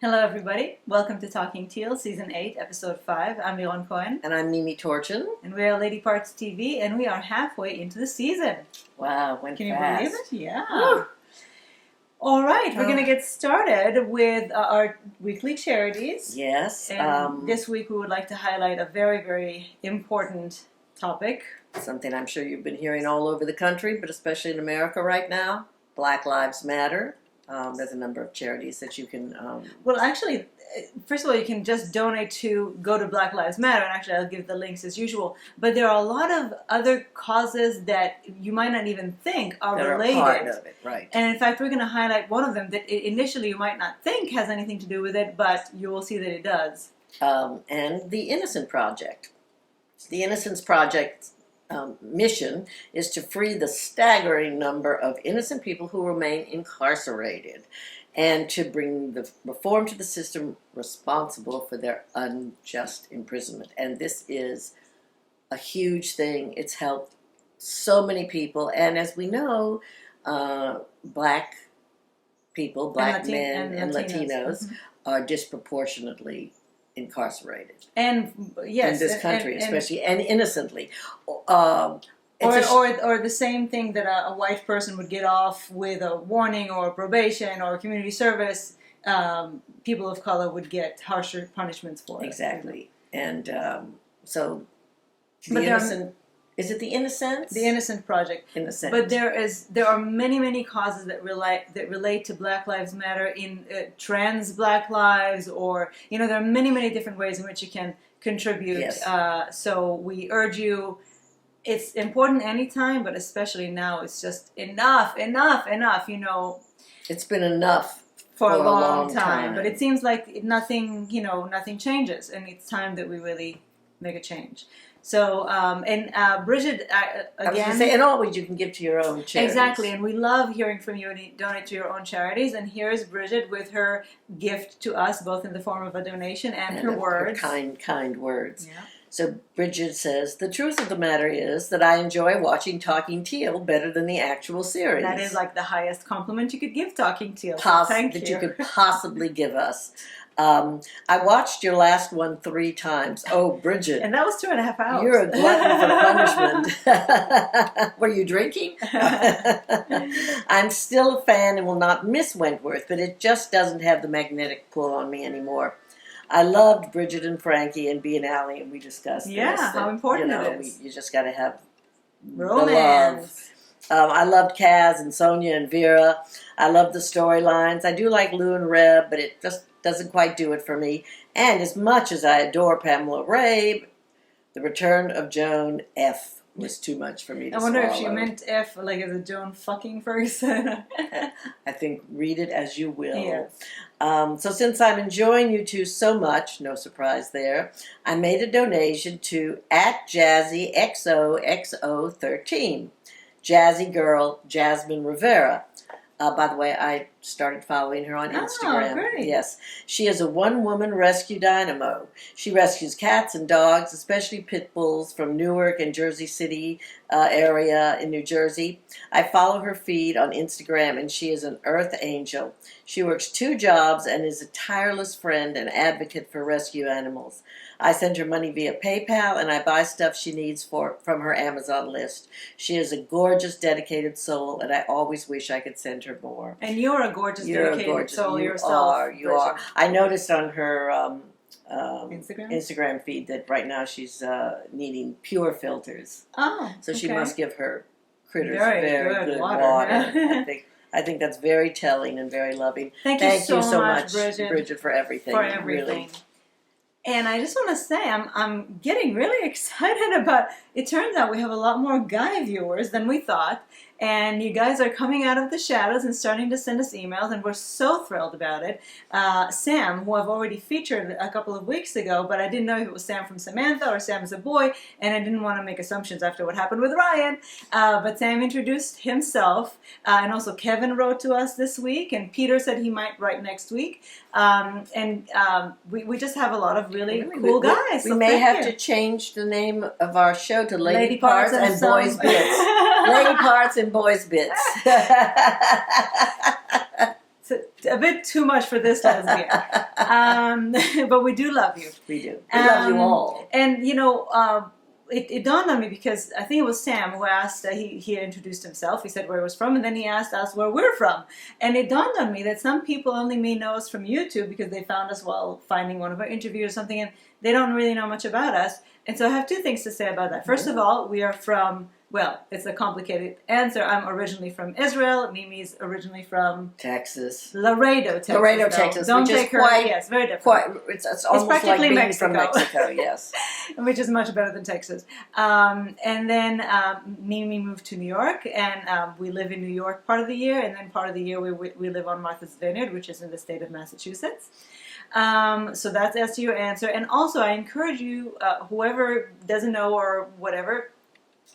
Hello, everybody. Welcome to Talking Teal, Season 8, Episode 5. I'm Liron Cohen. And I'm Mimi Torchin. And we are Lady Parts TV, and we are halfway into the season. Wow, went Can fast. you believe it? Yeah. Woo. All right, we're going to get started with our weekly charities. Yes. And this week we would like to highlight a very, very important topic. Something I'm sure you've been hearing all over the country, but especially in America right now. Black Lives Matter. There's a number of charities that you can... Well, actually, first of all, you can just donate to go to Black Lives Matter, and actually I'll give the links as usual. But there are a lot of other causes that you might not even think are related. Are part of it, right. And in fact, we're going to highlight one of them that initially you might not think has anything to do with it, but you will see that it does. And the Innocent Project. The Innocence Project mission is to free the staggering number of innocent people who remain incarcerated and to bring the reform to the system responsible for their unjust imprisonment. And this is a huge thing. It's helped so many people. And as we know, black people, black men and Latinos are disproportionately incarcerated. And yes, in this country, especially, and innocently. Or the same thing that a white person would get off with a warning or probation or community service, people of color would get harsher punishments for it. Exactly. And so the innocent... Is it the Innocence? The Innocent Project. Innocent. But there are many causes that relate to Black Lives Matter in trans Black lives, or there are many different ways in which you can contribute. Yes. So we urge you. It's important anytime, but especially now. It's just enough. It's been enough for a long time. But it seems like nothing changes, and it's time that we really make a change. So, Bridget, again... I was going to say, and always you can give to your own charities. Exactly, and we love hearing from you and donate to your own charities. And here's Bridget with her gift to us, both in the form of a donation and her words. Her kind words. Yeah. So Bridget says, the truth of the matter is that I enjoy watching Talking Teal better than the actual series. That is like the highest compliment you could give Talking Teal. Thank you. That you could possibly give us. I watched your last one 3 times. Oh, Bridget. And that was 2.5 hours. You're a glutton for punishment. Were you drinking? I'm still a fan and will not miss Wentworth, but it just doesn't have the magnetic pull on me anymore. I loved Bridget and Frankie and B and Allie, and we discussed this. Yeah, how important it is. You just got to have romance. The love. I loved Kaz and Sonia and Vera. I loved the storylines. I do like Lou and Reb, but it just doesn't quite do it for me. And as much as I adore Pamela Rabe, the return of Joan F. was too much for me to swallow. I wonder if she meant F, like as a Joan fucking Ferguson. I think read it as you will. Yes. So since I'm enjoying you two so much, no surprise there, I made a donation to @JazzyXOXO13. Jazzy Girl Jasmine Rivera. By the way, I started following her on Instagram. Oh, great. Yes. She is a one-woman rescue dynamo. She rescues cats and dogs, especially pit bulls, from Newark and Jersey City area in New Jersey. I follow her feed on Instagram, and she is an earth angel. She works 2 jobs and is a tireless friend and advocate for rescue animals. I send her money via PayPal, and I buy stuff she needs from her Amazon list. She is a gorgeous, dedicated soul, and I always wish I could send her more. And you're a gorgeous, dedicated soul yourself. You are. I noticed on her Instagram feed that right now she's needing pure filters. Oh, so she must give her critters very good water. I think that's very telling and very loving. Thank you so much, Bridget, for everything. For everything. Really. And I just want to say, I'm getting really excited about, it turns out we have a lot more guy viewers than we thought, and you guys are coming out of the shadows and starting to send us emails, and we're so thrilled about it. Sam, who I've already featured a couple of weeks ago, but I didn't know if it was Sam from Samantha or Sam as a boy, and I didn't want to make assumptions after what happened with Ryan, but Sam introduced himself, and also Kevin wrote to us this week, and Peter said he might write next week, we just have a lot of really cool guys. We may have to change the name of our show to Lady Parts and Boys Bits. Lady Parts and Boys Bits. So, a bit too much for this time of year. But we do love you. We do. We love you all. And, it dawned on me because I think it was Sam who asked, he introduced himself, he said where he was from, and then he asked us where we're from. And it dawned on me that some people only may know us from YouTube because they found us while finding one of our interviews or something, and they don't really know much about us. And so I have two things to say about that. First of all, we are from, well, it's a complicated answer. I'm originally from Israel. Mimi's originally from Texas. Laredo, Texas. Laredo, Texas. Don't which take is her. quite, Yes, very different. it's almost practically like being Mexico. from Mexico, yes. Which is much better than Texas. And then Mimi moved to New York, and we live in New York part of the year, and then part of the year we live on Martha's Vineyard, which is in the state of Massachusetts. So that's as to your answer. And also, I encourage you, whoever doesn't know or whatever,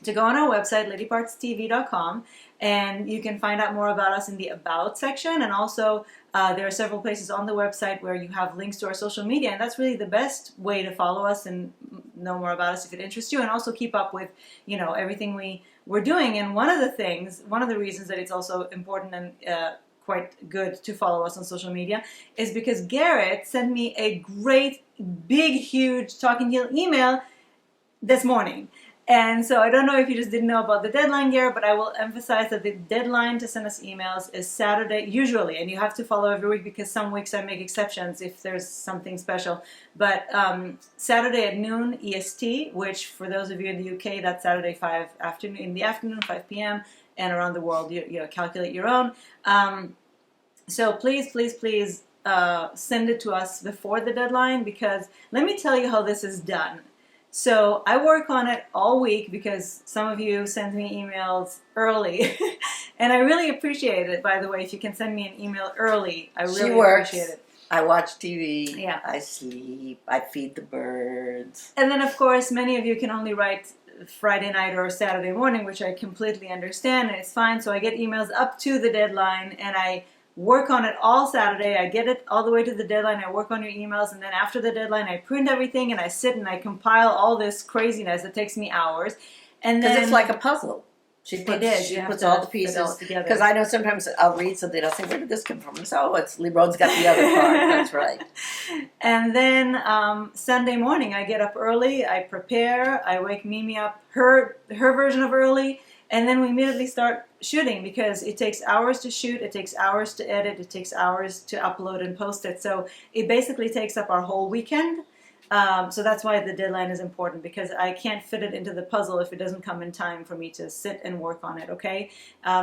to go on our website, ladypartstv.com, and you can find out more about us in the About section. And also, there are several places on the website where you have links to our social media, and that's really the best way to follow us and know more about us if it interests you, and also keep up with, everything we're doing. And one of the reasons that it's also important and quite good to follow us on social media is because Garrett sent me a great, big, huge Talking Teal email this morning. And so I don't know if you just didn't know about the deadline, Garrett, but I will emphasize that the deadline to send us emails is Saturday, usually, and you have to follow every week because some weeks I make exceptions if there's something special. But Saturday at noon EST, which for those of you in the UK, that's Saturday in the afternoon, 5 p.m., and around the world, you calculate your own. So please, please, please send it to us before the deadline, because let me tell you how this is done. So I work on it all week because some of you send me emails early. And I really appreciate it, by the way. If you can send me an email early, I really appreciate it. I watch TV. Yeah. I sleep. I feed the birds. And then, of course, many of you can only write Friday night or Saturday morning, which I completely understand, and it's fine. So I get emails up to the deadline, and I work on it all Saturday. I get it all the way to the deadline. I work on your emails, and then after the deadline, I print everything, and I sit and I compile all this craziness. It takes me hours. And then because it's like a puzzle. She puts all the pieces together. Because I know sometimes I'll read something, I'll say, where did this come from? And so, it's Lebron's got the other part. That's right. And then Sunday morning, I get up early. I prepare. I wake Mimi up, her version of early. And then we immediately start shooting because it takes hours to shoot, it takes hours to edit, it takes hours to upload and post it. So it basically takes up our whole weekend. So that's why the deadline is important, because I can't fit it into the puzzle if it doesn't come in time for me to sit and work on it. Okay.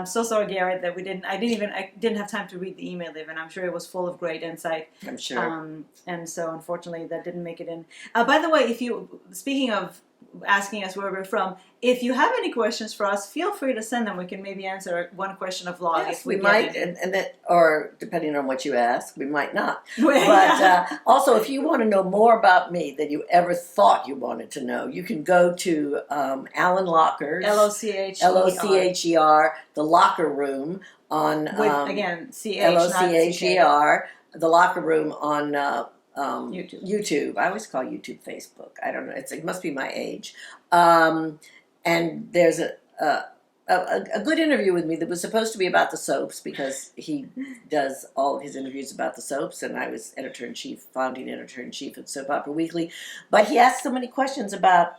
So sorry, Garrett, that I didn't have time to read the email even. I'm sure it was full of great insight. I'm sure. And so unfortunately that didn't make it in. By the way, speaking of asking us where we're from, if you have any questions for us, feel free to send them. We can maybe answer one question a vlog. Yes, if we might, or depending on what you ask, we might not. Well, but also, if you want to know more about me than you ever thought you wanted to know, you can go to Alan Locker's LOCHER, The Locker Room on again CH LOCHER, The Locker Room on YouTube. I always call YouTube Facebook. I don't know. It must be my age. And there's a good interview with me that was supposed to be about the soaps, because he does all of his interviews about the soaps, and I was founding editor-in-chief of Soap Opera Weekly. But he asked so many questions about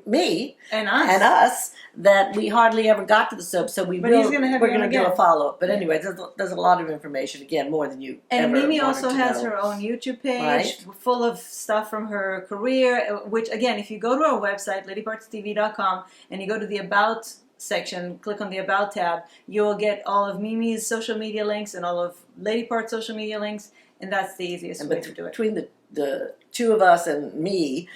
me and us that we hardly ever got to the soap. So we're going to do a follow-up. But anyway, there's a lot of information, again, more than you and ever Mimi wanted also to has know. her own YouTube page, Right. full of stuff from her career, which, again, if you go to our website, ladypartstv.com, and you go to the About section, click on the About tab, you'll get all of Mimi's social media links and all of Lady Part's social media links, and that's the easiest way to do it. Between the two of us and me,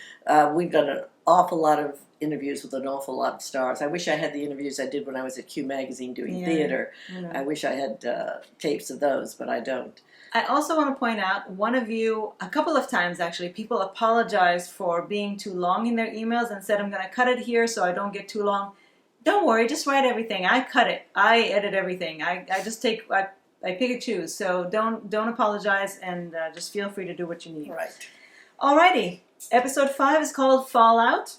we've done an awful lot of interviews with an awful lot of stars. I wish I had the interviews I did when I was at Q Magazine doing theater. I wish I had tapes of those, but I don't. I also want to point out, one of you, a couple of times actually, people apologized for being too long in their emails and said, I'm going to cut it here so I don't get too long. Don't worry, just write everything. I cut it. I edit everything. I just I pick and choose. So don't apologize, and just feel free to do what you need. Right. Alrighty. Episode 5 is called Fallout.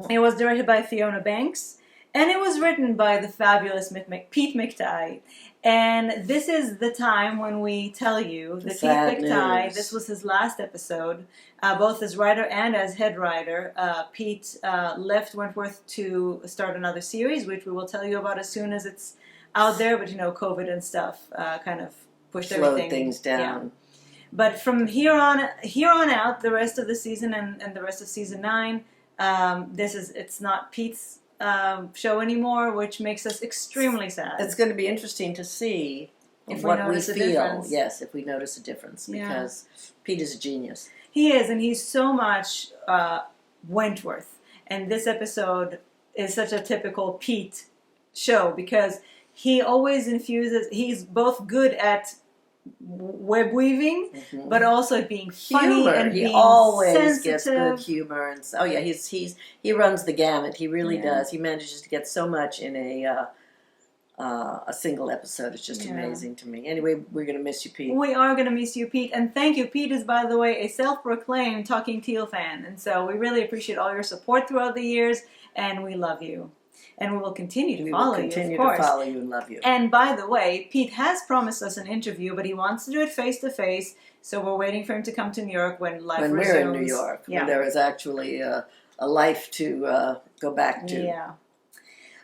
It was directed by Fiona Banks. And it was written by the fabulous Pete McTighe. And this is the time when we tell you that Pete McTighe, this was his last episode, both as writer and as head writer. Pete left Wentworth to start another series, which we will tell you about as soon as it's out there. But COVID and stuff kind of pushed everything. Things down. Yeah. But from here on out, the rest of the season and the rest of season 9, it's not Pete's show anymore, which makes us extremely sad. It's going to be interesting to see if what we notice a feel. difference. Yes, if we notice a difference, because Pete is a genius. He is, and he's so much Wentworth. And this episode is such a typical Pete show because he always infuses. He's both good at web weaving, but also at being funny humor. and he being always sensitive. Gets good humor, and he runs the gamut. He really does. He manages to get so much in a single episode. It's just amazing to me. Anyway, we're gonna miss you, Pete. We are gonna miss you, Pete, and thank you. Pete is, by the way, a self-proclaimed Talking Teal fan, and so we really appreciate all your support throughout the years, and we love you. And we will continue to follow you, of course. We will continue to follow you and love you. And by the way, Pete has promised us an interview, but he wants to do it face-to-face, so we're waiting for him to come to New York when life resumes. When we're in New York, when there is actually a life to go back to. Yeah.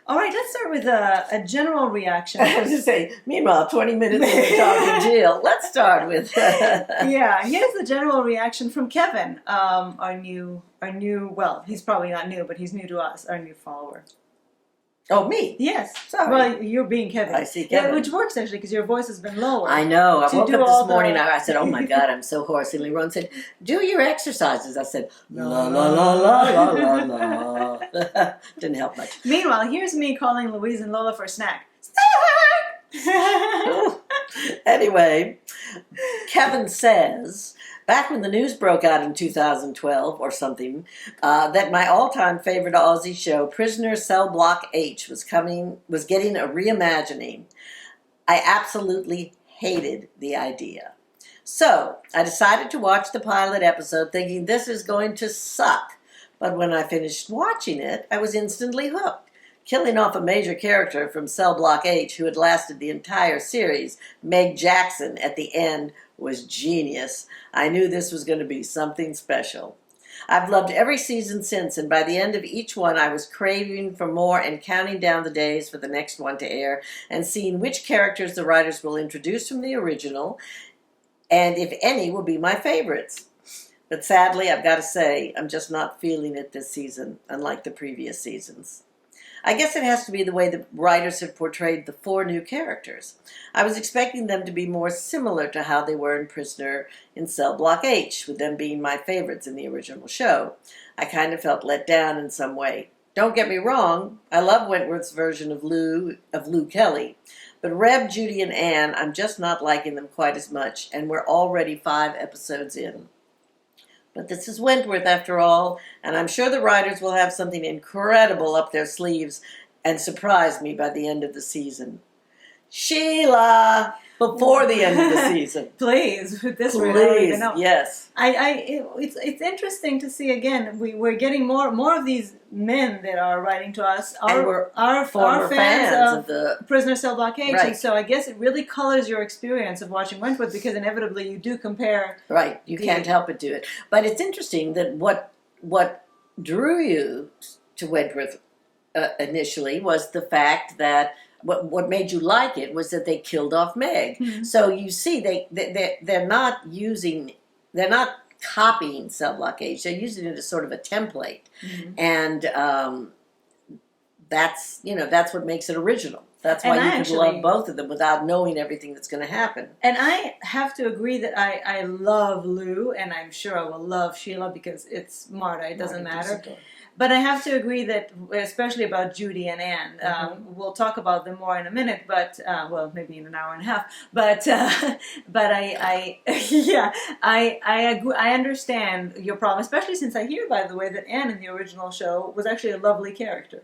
All right, let's start with a general reaction. I was to say, meanwhile, 20 minutes into Talking Teal. Let's start with... here's the general reaction from Kevin, our new, well, he's probably not new, but he's new to us, our new follower. Oh, me? Yes. Sorry. Well, you're being Kevin. I see Kevin. Yeah, which works, actually, because your voice has been lower. I know. I woke up this morning, I said, oh, my the... God, I'm so hoarse. And Leron said, do your exercises. I said, la, la, la, la, la, la, la. Didn't help much. Meanwhile, here's me calling Louise and Lola for a snack. Anyway, Kevin says... Back when the news broke out in 2012 or something, that my all-time favorite Aussie show, Prisoner Cell Block H, was getting a reimagining, I absolutely hated the idea. So I decided to watch the pilot episode thinking this is going to suck. But when I finished watching it, I was instantly hooked. Killing off a major character from Cell Block H who had lasted the entire series, Meg Jackson, at the end was genius. I knew this was going to be something special. I've loved every season since, and by the end of each one I was craving for more and counting down the days for the next one to air and seeing which characters the writers will introduce from the original and if any will be my favorites. But sadly, I've got to say, I'm just not feeling it this season, unlike the previous seasons. I guess it has to be the way the writers have portrayed the 4 new characters. I was expecting them to be more similar to how they were in Prisoner in Cell Block H, with them being my favorites in the original show. I kind of felt let down in some way. Don't get me wrong, I love Wentworth's version of Lou Kelly, but Reb, Judy, and Anne, I'm just not liking them quite as much, and we're already 5 episodes in. But this is Wentworth, after all, and I'm sure the writers will have something incredible up their sleeves and surprise me by the end of the season. Sheila! Before the end of the season. Please, this Please, yes. It's interesting to see again. We're getting more of these men that are writing to us. Our fans of the Prisoner Cell Block H, right. And so I guess it really colors your experience of watching Wentworth because inevitably you do compare. Right, you can't help but do it. But it's interesting that what drew you to Wentworth initially was the fact that. What made you like it was that they killed off Meg. Mm-hmm. So you see, they're not copying Cell Block H. They're using it as sort of a template, and that's what makes it original. That's why you can love both of them without knowing everything that's going to happen. And I have to agree that I love Lou, and I'm sure I will love Sheila because it's Marta. It doesn't matter. But I have to agree that, especially about Judy and Anne, we'll talk about them more in a minute. But well, maybe in an hour and a half. But I agree. I understand your problem, especially since I hear, by the way, that Anne in the original show was actually a lovely character.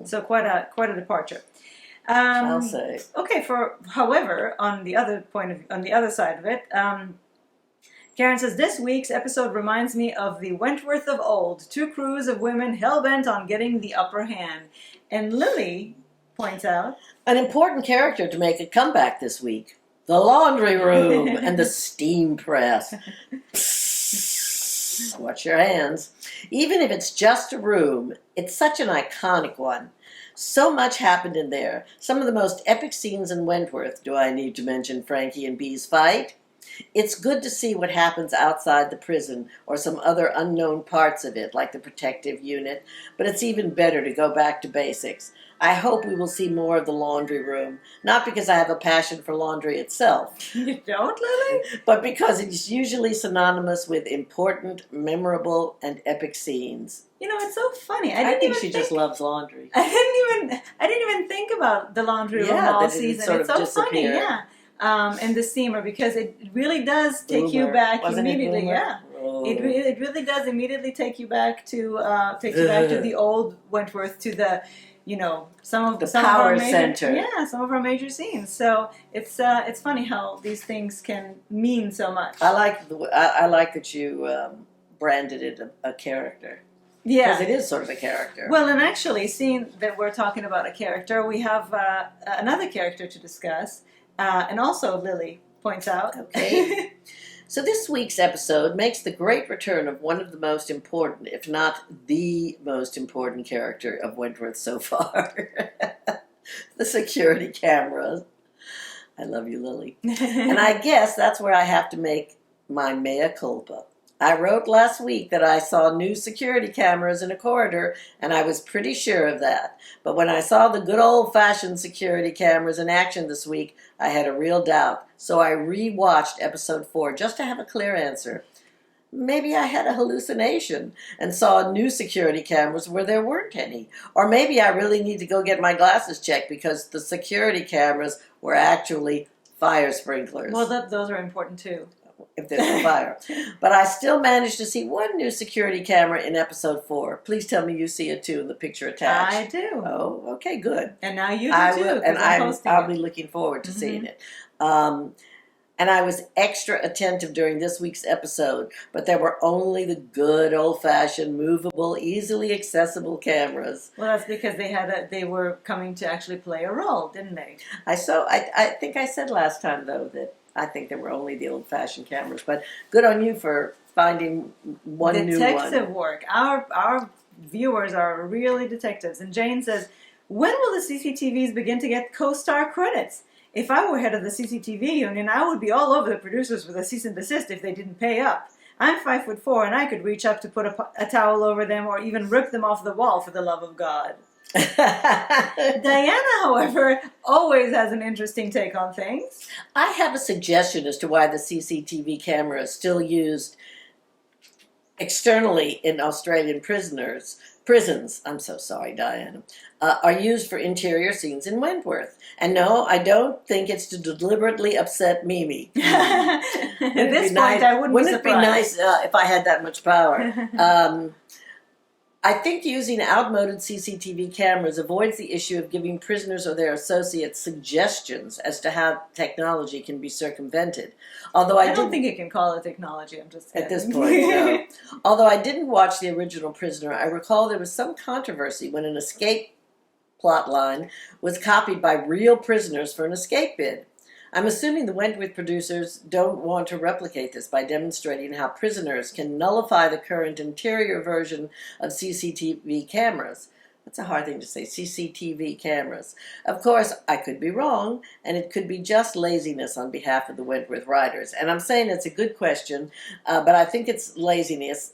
So quite a departure. I'll say. Okay. However, on the other side of it. Karen says, this week's episode reminds me of the Wentworth of old, 2 crews of women hell-bent on getting the upper hand. And Lily points out, an important character to make a comeback this week. The laundry room and the steam press. Psst, watch your hands. Even if it's just a room, it's such an iconic one. So much happened in there. Some of the most epic scenes in Wentworth. Do I need to mention Frankie and Bee's fight? It's good to see what happens outside the prison or some other unknown parts of it, like the protective unit, but it's even better to go back to basics. I hope we will see more of the laundry room, not because I have a passion for laundry itself, you don't, Lily? but because it's usually synonymous with important, memorable, and epic scenes. You know, it's so funny. I think she just loves laundry. I didn't even think about the laundry room all season. Sort It's of so funny, disappeared. yeah. And the steamer, because it really does take you Boomer. back Wasn't it immediately. Boomer? Yeah, Oh. it really does immediately take you back to the old Wentworth, to the, you know, some of power our major, center. Yeah, some of our major scenes. So it's funny how these things can mean so much. I like that you branded it a character. Yeah, Because it is sort of a character. well, and actually, seeing that we're talking about a character, we have another character to discuss, and also Lily points out. Okay. So this week's episode makes the great return of one of the most important, if not the most important character of Wentworth so far. The security cameras. I love you, Lily. And I guess that's where I have to make my mea culpa. I wrote last week that I saw new security cameras in a corridor, and I was pretty sure of that. But when I saw the good old-fashioned security cameras in action this week, I had a real doubt. So I re-watched episode 4 just to have a clear answer. Maybe I had a hallucination and saw new security cameras where there weren't any. Or maybe I really need to go get my glasses checked because the security cameras were actually fire sprinklers. Well, those are important too. If there's no fire. But I still managed to see one new security camera in episode 4. Please tell me you see it too in the picture attached. I do. Oh, okay, good. And now you do I too. will, 'cause and I'm posting I'll it. be looking forward to seeing it. And I was extra attentive during this week's episode, but there were only the good old-fashioned, movable, easily accessible cameras. Well, that's because they were coming to actually play a role, didn't they? I think I said last time though that I think there were only the old-fashioned cameras, but good on you for finding one new one. Detective work. Our viewers are really detectives. And Jane says, when will the CCTVs begin to get co-star credits? If I were head of the CCTV union, I would be all over the producers with a cease and desist if they didn't pay up. I'm 5'4", and I could reach up to put a towel over them or even rip them off the wall, for the love of God. Diana, however, always has an interesting take on things. I have a suggestion as to why the CCTV camera is still used externally in Australian prisons, I'm so sorry, Diana, are used for interior scenes in Wentworth. And no, I don't think it's to deliberately upset Mimi. At this point, I wouldn't Wouldn't be it be surprised. nice if I had that much power? I think using outmoded CCTV cameras avoids the issue of giving prisoners or their associates suggestions as to how technology can be circumvented. Although I don't think you can call it technology. I'm just at this kidding. point, no. Although I didn't watch the original Prisoner, I recall there was some controversy when an escape plot line was copied by real prisoners for an escape bid. I'm assuming the Wentworth producers don't want to replicate this by demonstrating how prisoners can nullify the current interior version of CCTV cameras. That's a hard thing to say, CCTV cameras. Of course, I could be wrong, and it could be just laziness on behalf of the Wentworth writers. And I'm saying it's a good question, but I think it's laziness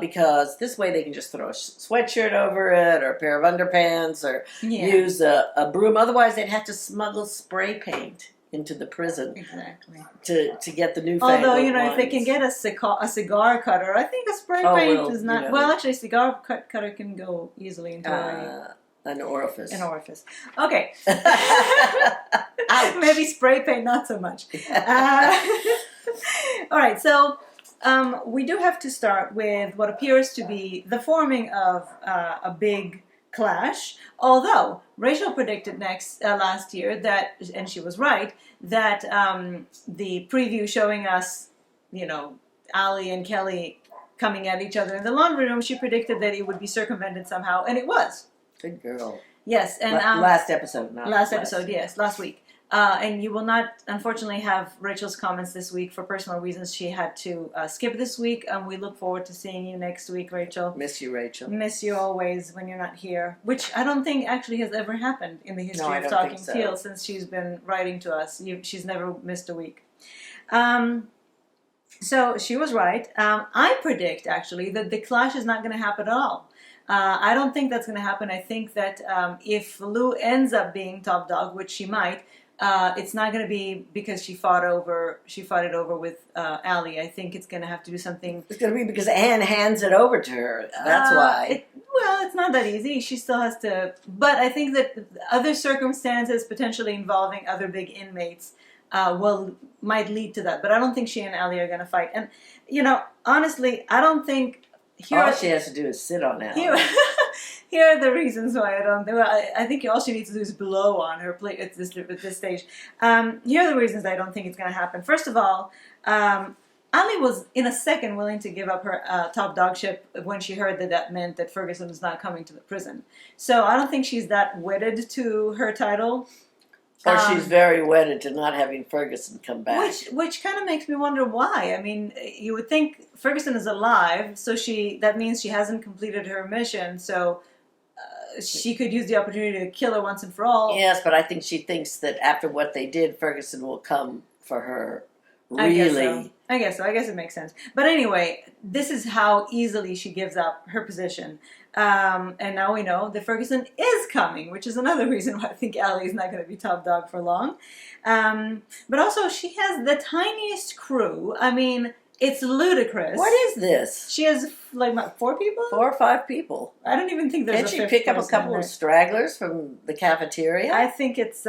because this way they can just throw a sweatshirt over it or a pair of underpants or use a broom. Otherwise, they'd have to smuggle spray paint into the prison to get the newfangled Although, you know, ones. if they can get a cigar cutter, I think a spray paint is not... you know. Well, actually, a cigar cutter can go easily into an orifice. an orifice. Okay. Ouch. Maybe spray paint, not so much. All right, so we do have to start with what appears to be the forming of a big clash, although Rachel predicted last year that, and she was right, that the preview showing us, you know, Ali and Kelly coming at each other in the laundry room, she predicted that it would be circumvented somehow, and it was. Good girl. Yes, and last episode, not last episode, yes, last week. And you will not, unfortunately, have Rachel's comments this week for personal reasons. She had to skip this week, and we look forward to seeing you next week, Rachel. Miss you, Rachel. Miss you always when you're not here, which I don't think actually has ever happened in the history of don't Talking think so. Teal since she's been writing to us. She's never missed a week. So she was right. I predict, actually, that the clash is not going to happen at all. I don't think that's going to happen. I think that if Lou ends up being top dog, which she might, it's not going to be because she fought it over with Allie. I think it's going to have to do something. It's going to be because Anne hands it over to her. That's why. Well, it's not that easy. She still has to. But I think that other circumstances, potentially involving other big inmates, might lead to that. But I don't think she and Allie are going to fight. And honestly, I don't think. All she has to do is sit on Allie. Here are the reasons why I don't. Well, I think all she needs to do is blow on her plate at this stage. Here are the reasons I don't think it's going to happen. First of all, Ali was in a second willing to give up her top dogship when she heard that meant that Ferguson was not coming to the prison. So I don't think she's that wedded to her title. Or she's very wedded to not having Ferguson come back. Which kind of makes me wonder why. I mean, you would think Ferguson is alive, so that means she hasn't completed her mission, so she could use the opportunity to kill her once and for all. Yes, but I think she thinks that after what they did, Ferguson will come for her. Really? I guess so. I guess it makes sense. But anyway, this is how easily she gives up her position. And now we know that Ferguson is coming, which is another reason why I think Allie is not going to be top dog for long. But also, she has the tiniest crew. I mean, it's ludicrous. What is this? She has, like, what, 4 people? 4 or 5 people. I don't even think there's Can't a she fifth pick up a person couple there. of stragglers from the cafeteria? I think it's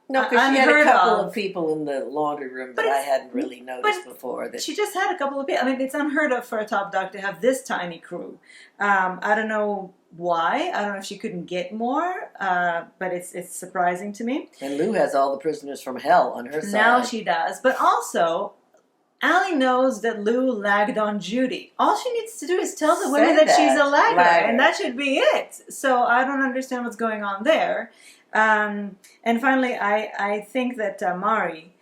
no, because she had a unheard couple of. of people in the laundry room that I hadn't really noticed before. That She just had a couple of people. I mean, it's unheard of for a top dog to have this tiny crew. I don't know why. I don't know if she couldn't get more, but it's surprising to me. And Lou has all the prisoners from hell on her side. Now she does. But also, Allie knows that Lou lagged on Judy. All she needs to do is tell the women that she's a lagger, and that should be it. So I don't understand what's going on there. And finally, I think that Mari,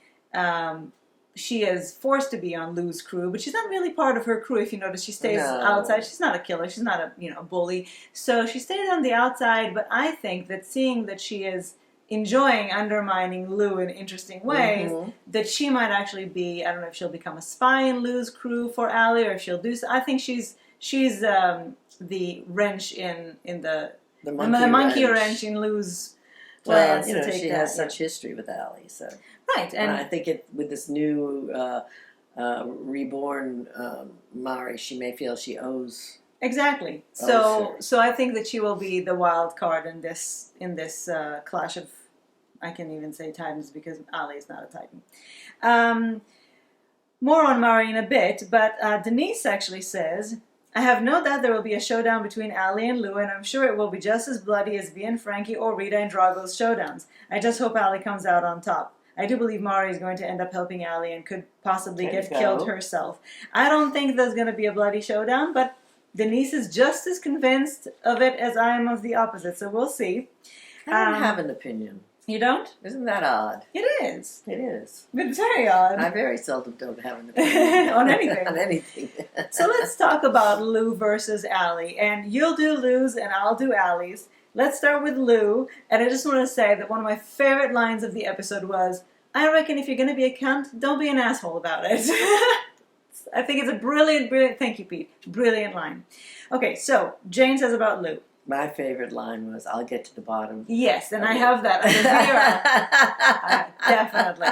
she is forced to be on Lou's crew, but she's not really part of her crew. If you notice, she stays outside. She's not a killer. She's not a bully. So she stays on the outside. But I think that seeing that she is enjoying undermining Lou in interesting ways, that she might actually be. I don't know if she'll become a spy in Lou's crew for Allie, or if she'll do. I think she's the wrench in the monkey wrench in Lou's. Well, she has such history with Allie, so right, and I think with this new reborn Mari, she may feel she owes. Exactly. So I think that she will be the wild card in this clash of, I can't even say titans because Ali is not a titan. More on Mari in a bit, but Denise actually says, I have no doubt there will be a showdown between Allie and Lou, and I'm sure it will be just as bloody as V and Frankie or Rita and Drago's showdowns. I just hope Allie comes out on top. I do believe Mari is going to end up helping Allie and could possibly get killed herself. I don't think there's going to be a bloody showdown, but Denise is just as convinced of it as I am of the opposite, so we'll see. I don't have an opinion. You don't? Isn't that odd? It is. It is. It's very odd. I very seldom don't have an opinion. On anything. On anything. So let's talk about Lou versus Allie. And you'll do Lou's and I'll do Allie's. Let's start with Lou. And I just want to say that one of my favorite lines of the episode was, I reckon if you're going to be a cunt, don't be an asshole about it. I think it's a brilliant, thank you, Pete, brilliant line. Okay, so Jane says about Lou. My favorite line was, I'll get to the bottom. Yes, and I have that under video. Definitely.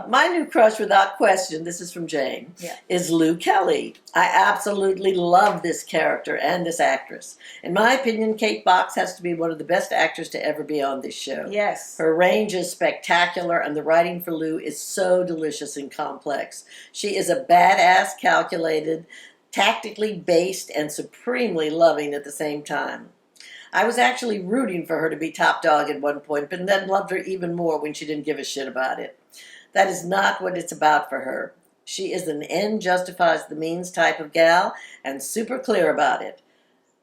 My new crush, without question, this is from Jane, is Lou Kelly. I absolutely love this character and this actress. In my opinion, Kate Box has to be one of the best actors to ever be on this show. Yes. Her range is spectacular, and the writing for Lou is so delicious and complex. She is a badass, calculated, tactically based, and supremely loving at the same time. I was actually rooting for her to be top dog at one point, but then loved her even more when she didn't give a shit about it. That is not what it's about for her. She is an end justifies the means type of gal and super clear about it.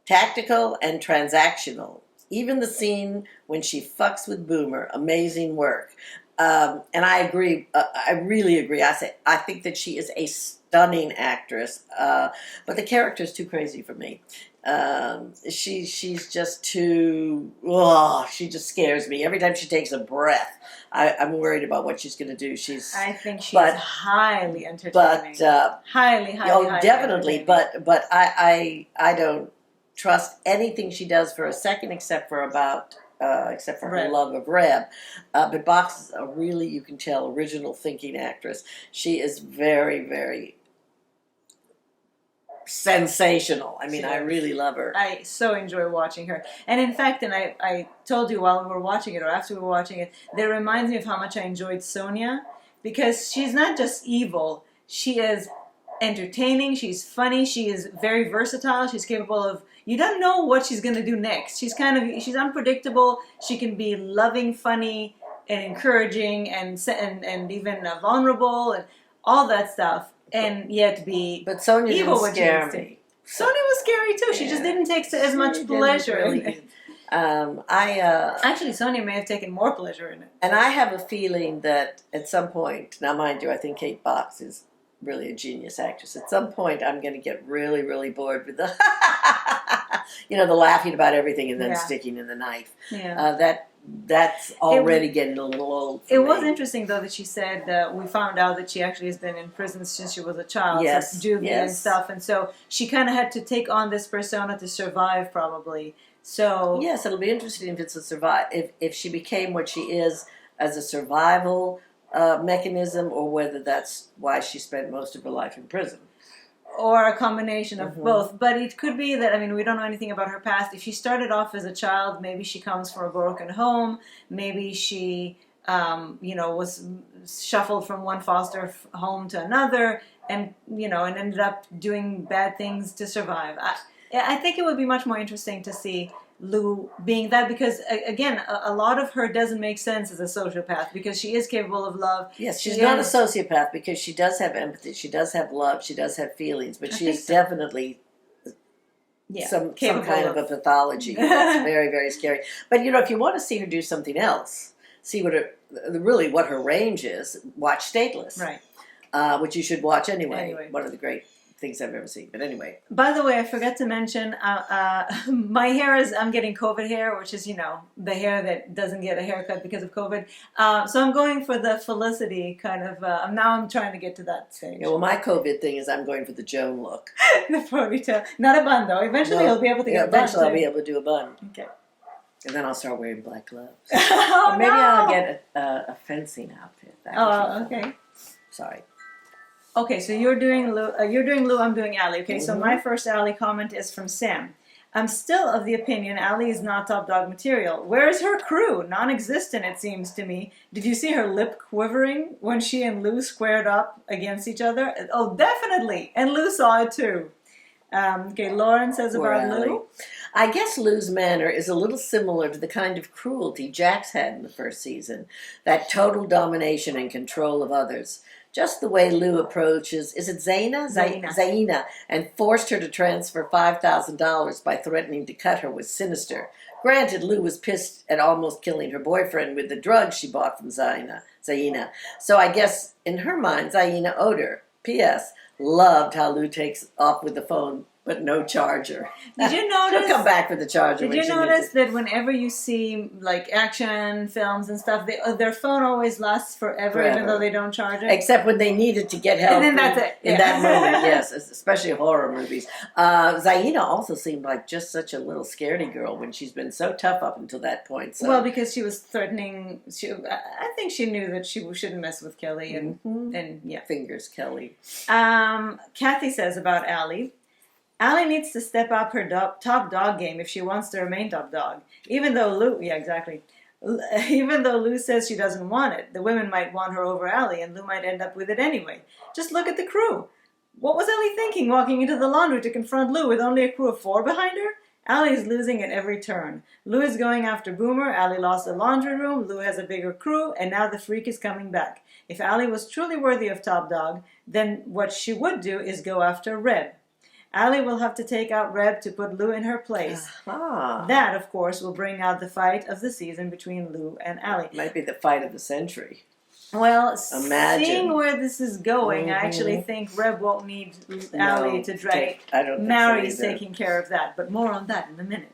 Tactical and transactional. Even the scene when she fucks with Boomer, amazing work. And I agree. I really agree. I think that she is a stunning actress, but the character is too crazy for me. She's just too. Oh, she just scares me every time she takes a breath. I'm worried about what she's going to do. I think she's highly entertaining. Highly, oh, definitely. But I don't trust anything she does for a second, except for her love of Reb. But Box is a really, you can tell, original thinking actress. She is very, very sensational. I mean, I really love her. I so enjoy watching her. And in fact, and I told you while we were watching it, or after we were watching it, that reminds me of how much I enjoyed Sonia, because she's not just evil, she is entertaining, she's funny, she is very versatile, she's capable of, you don't know what she's going to do next. She's unpredictable. She can be loving, funny, and encouraging, and even vulnerable, and all that stuff, and yet be but Sonia evil didn't scare me. Sonia was scary too. She just didn't take as much pleasure in it. Actually, Sonia may have taken more pleasure in it. And I have a feeling that at some point, now mind you, I think Kate Box is really a genius actress. At some point, I'm going to get really, really bored with the, the laughing about everything and then sticking in the knife. Yeah. That's already getting a little old. It was interesting though that she said we found out that she actually has been in prison since she was a child, yes, juvie and stuff, and so she kind of had to take on this persona to survive, probably. So yes, it'll be interesting if it's if she became what she is as a survival mechanism, or whether that's why she spent most of her life in prison. Or a combination of both. But it could be that, we don't know anything about her past. If she started off as a child, maybe she comes from a broken home. Maybe she, was shuffled from one foster home to another, and ended up doing bad things to survive. I think it would be much more interesting to see Lou being that, because again, a lot of her doesn't make sense as a sociopath, because she is capable of love. Yes, she's not a sociopath, because she does have empathy, she does have love, she does have feelings, but she is definitely some kind of a pathology. That's very, very scary. But if you want to see her do something else, see what her range is, watch Stateless, right? Which you should watch anyway. One of the great things I've ever seen. But anyway. By the way, I forgot to mention, my hair I'm getting COVID hair, which is, the hair that doesn't get a haircut because of COVID. So I'm going for the Felicity kind of, now I'm trying to get to that stage. Yeah, well, my COVID thing is I'm going for the Joan look. The ponytail. Not a bun, though. Eventually I'll be able to get a bun. Eventually I'll be able to do a bun. Okay. And then I'll start wearing black gloves. Or maybe I'll get a fencing outfit. Okay. Sorry. Okay, so you're doing Lou, I'm doing Allie. Okay, so my first Allie comment is from Sam. I'm still of the opinion Allie is not top dog material. Where is her crew? Non-existent, it seems to me. Did you see her lip quivering when she and Lou squared up against each other? Oh, definitely. And Lou saw it too. Okay, Lauren says about Lou. I guess Lou's manner is a little similar to the kind of cruelty Jax had in the first season. That total domination and control of others. Just the way Lou approaches, is it Zaina? Zaina, and forced her to transfer $5,000 by threatening to cut her was sinister. Granted, Lou was pissed at almost killing her boyfriend with the drugs she bought from Zaina. So I guess in her mind, Zaina owed her. P.S. Loved how Lou takes off with the phone, but no charger. Did you notice? She'll come back for the charger. Did you notice that whenever you see like action films and stuff, their phone always lasts forever, even though they don't charge it? Except when they need it to get help. And then that's it. In that moment, yes, especially horror movies. Zaina also seemed like just such a little scaredy girl when she's been so tough up until that point. So. Well, because she was threatening. I think she knew that she shouldn't mess with Kelly, and yeah. Fingers Kelly. Kathy says about Allie. Allie needs to step up her top dog game if she wants to remain top dog. Even though Lou says she doesn't want it, the women might want her over Allie, and Lou might end up with it anyway. Just look at the crew. What was Allie thinking walking into the laundry to confront Lou with only a crew of 4 behind her? Allie's losing at every turn. Lou is going after Boomer. Allie lost the laundry room. Lou has a bigger crew, and now the freak is coming back. If Allie was truly worthy of top dog, then what she would do is go after Reb. Allie will have to take out Reb to put Lou in her place. Ah. That, of course, will bring out the fight of the season between Lou and Allie. Might be the fight of the century. Well, Imagine. seeing where this is going, I Mhm. actually think Reb won't need Allie to drag. I don't think Mary's so either. taking care of that, but more on that in a minute.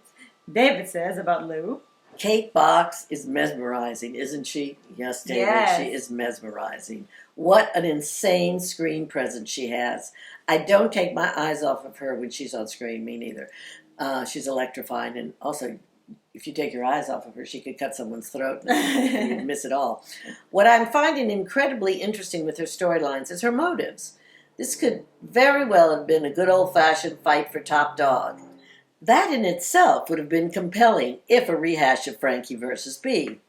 David says about Lou. Kate Box is mesmerizing, isn't she? Yes, David, Yes. she is mesmerizing. What an insane screen presence she has. I don't take my eyes off of her when she's on screen, me neither. She's electrifying, and also, if you take your eyes off of her, she could cut someone's throat and you'd miss it all. What I'm finding incredibly interesting with her storylines is her motives. This could very well have been a good old-fashioned fight for top dog. That in itself would have been compelling if a rehash of Frankie versus B.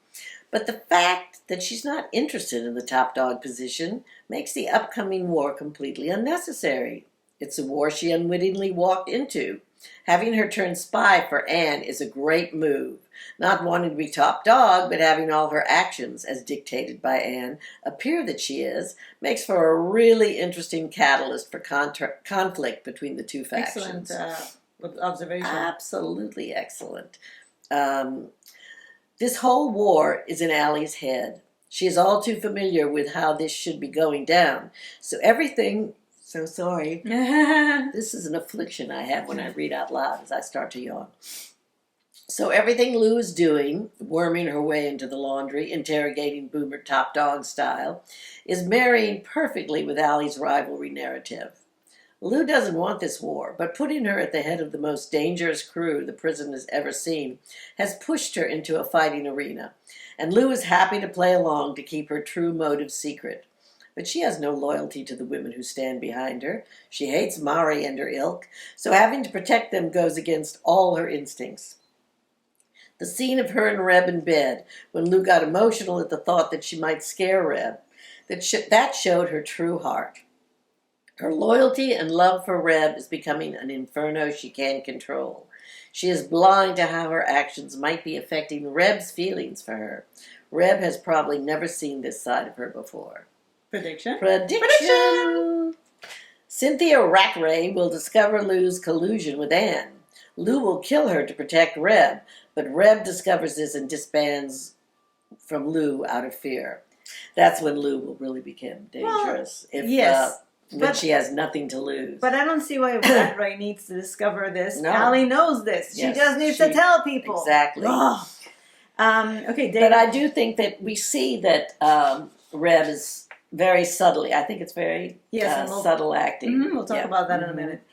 But the fact that she's not interested in the top dog position makes the upcoming war completely unnecessary. It's a war she unwittingly walked into. Having her turn spy for Anne is a great move. Not wanting to be top dog, but having all her actions, as dictated by Anne, appear that she is, makes for a really interesting catalyst for conflict between the two factions. Excellent observation. Absolutely excellent. This whole war is in Allie's head. She is all too familiar with how this should be going down. So everything... So sorry. This is an affliction I have when I read out loud as I start to yawn. So everything Lou is doing, worming her way into the laundry, interrogating Boomer top dog style, is marrying perfectly with Allie's rivalry narrative. Lou doesn't want this war, but putting her at the head of the most dangerous crew the prison has ever seen has pushed her into a fighting arena, and Lou is happy to play along to keep her true motive secret. But she has no loyalty to the women who stand behind her. She hates Mari and her ilk, so having to protect them goes against all her instincts. The scene of her and Reb in bed, when Lou got emotional at the thought that she might scare Reb, that showed her true heart. Her loyalty and love for Reb is becoming an inferno she can't control. She is blind to how her actions might be affecting Reb's feelings for her. Reb has probably never seen this side of her before. Prediction? Cynthia Rattray will discover Lou's collusion with Anne. Lou will kill her to protect Reb, but Reb discovers this and disbands from Lou out of fear. That's when Lou will really become dangerous. Yes. When she has nothing to lose. But I don't see why Rattray needs to discover this. No. Allie knows this. Yes, she just needs to tell people. Exactly. Okay, David. But I do think that we see that Reb is very subtly, I think it's very subtle acting. We'll talk about that in a minute.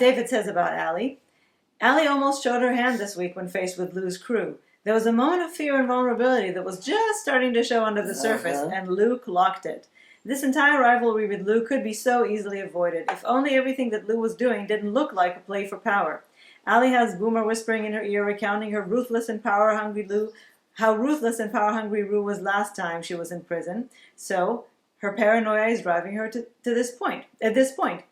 David says about Allie. Allie almost showed her hand this week when faced with Lou's crew. There was a moment of fear and vulnerability that was just starting to show under the surface, and Lou clocked it. This entire rivalry with Lou could be so easily avoided if only everything that Lou was doing didn't look like a play for power. Allie has Boomer whispering in her ear, recounting her ruthless and power-hungry Lou, how ruthless and power-hungry Lou was last time she was in prison. So her paranoia is driving her to this point. At this point,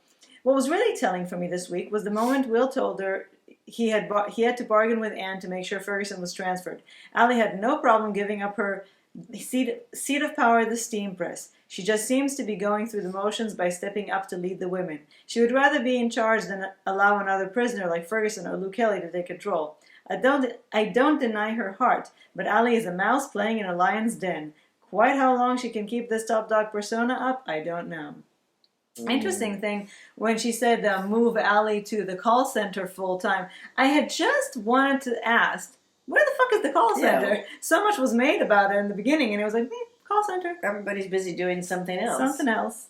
what was really telling for me this week was the moment Will told her he had to bargain with Anne to make sure Ferguson was transferred. Allie had no problem giving up her seat of power at the steam press. She just seems to be going through the motions by stepping up to lead the women. She would rather be in charge than allow another prisoner like Ferguson or Lou Kelly to take control. I don't deny her heart, but Allie is a mouse playing in a lion's den. Quite how long she can keep this top dog persona up, I don't know. Interesting thing, when she said move Allie to the call center full time, I had just wanted to ask, where the fuck is the call center? Yeah. So much was made about it in the beginning, and it was like, call center. Everybody's busy doing something else.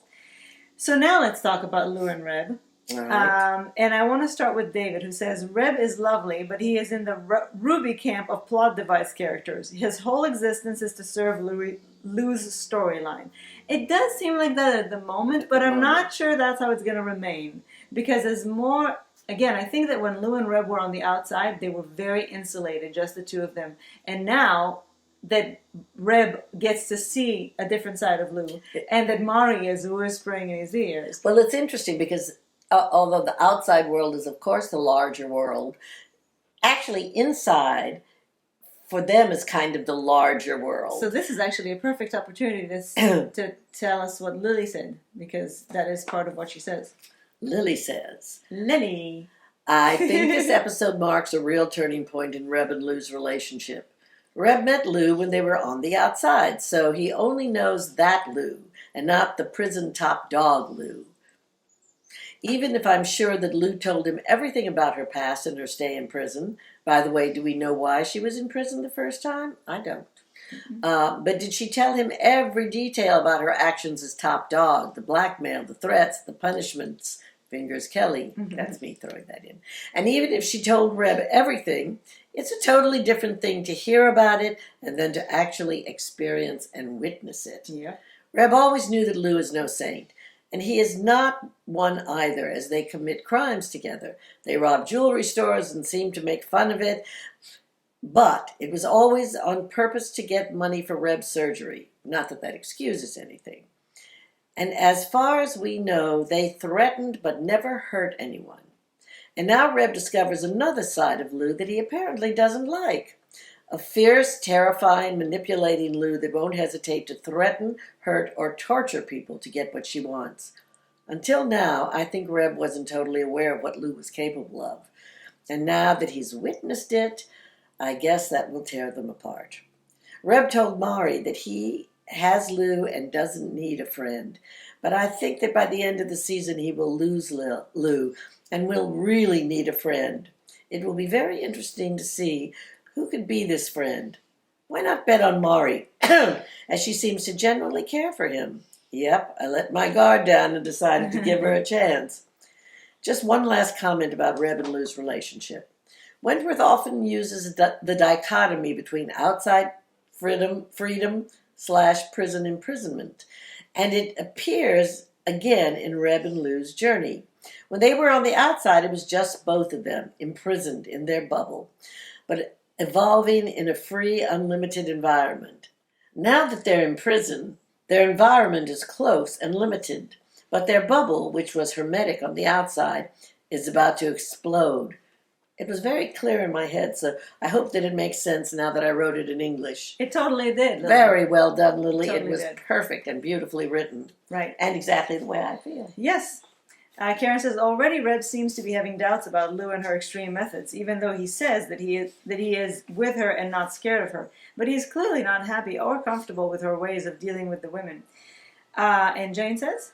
So now let's talk about Lou and Reb. All right. And I want to start with David, who says, Reb is lovely, but he is in the Ruby camp of plot device characters. His whole existence is to serve Lou's storyline. It does seem like that at the moment, but I'm not sure that's how it's going to remain. Because as more... Again, I think that when Lou and Reb were on the outside, they were very insulated, just the two of them. And now that Reb gets to see a different side of Lou, and that Mari is whispering in his ears. Well, it's interesting because although the outside world is, of course, the larger world, actually inside for them is kind of the larger world. So this is actually a perfect opportunity to tell us what Lily said, because that is part of what she says. Lily says, Lily. I think this episode marks a real turning point in Reb and Lou's relationship. Reb met Lou when they were on the outside, so he only knows that Lou and not the prison top dog Lou. Even if I'm sure that Lou told him everything about her past and her stay in prison. By the way, do we know why she was in prison the first time? I don't. But did she tell him every detail about her actions as top dog, the blackmail, the threats, the punishments? Fingers Kelly. That's me throwing that in. And even if she told Reb everything, it's a totally different thing to hear about it and then to actually experience and witness it. Yeah. Reb always knew that Lou is no saint. And he is not one either, as they commit crimes together. They rob jewelry stores and seem to make fun of it. But it was always on purpose to get money for Reb's surgery. Not that that excuses anything. And as far as we know, they threatened but never hurt anyone. And now Reb discovers another side of Lou that he apparently doesn't like. A fierce, terrifying, manipulating Lou that won't hesitate to threaten, hurt, or torture people to get what she wants. Until now, I think Reb wasn't totally aware of what Lou was capable of. And now that he's witnessed it, I guess that will tear them apart. Reb told Mari that he has Lou and doesn't need a friend. But I think that by the end of the season he will lose Lou and will really need a friend. It will be very interesting to see who could be this friend. Why not bet on Mari, as she seems to genuinely care for him? Yep, I let my guard down and decided to give her a chance. Just one last comment about Reb and Lou's relationship. Wentworth often uses the dichotomy between outside freedom / prison imprisonment, and it appears again in Reb and Lou's journey. When they were on the outside, it was just both of them, imprisoned in their bubble, but evolving in a free, unlimited environment. Now that they're in prison, their environment is close and limited, but their bubble, which was hermetic on the outside, is about to explode. It was very clear in my head, so I hope that it makes sense now that I wrote it in English. It totally did, Lily. Very well done, Lily. Totally it was did. perfect and beautifully written. Right. And exactly the way I feel. Yes. Karen says, already Reb seems to be having doubts about Lou and her extreme methods, even though he says that he is with her and not scared of her. But he's clearly not happy or comfortable with her ways of dealing with the women. And Jane says?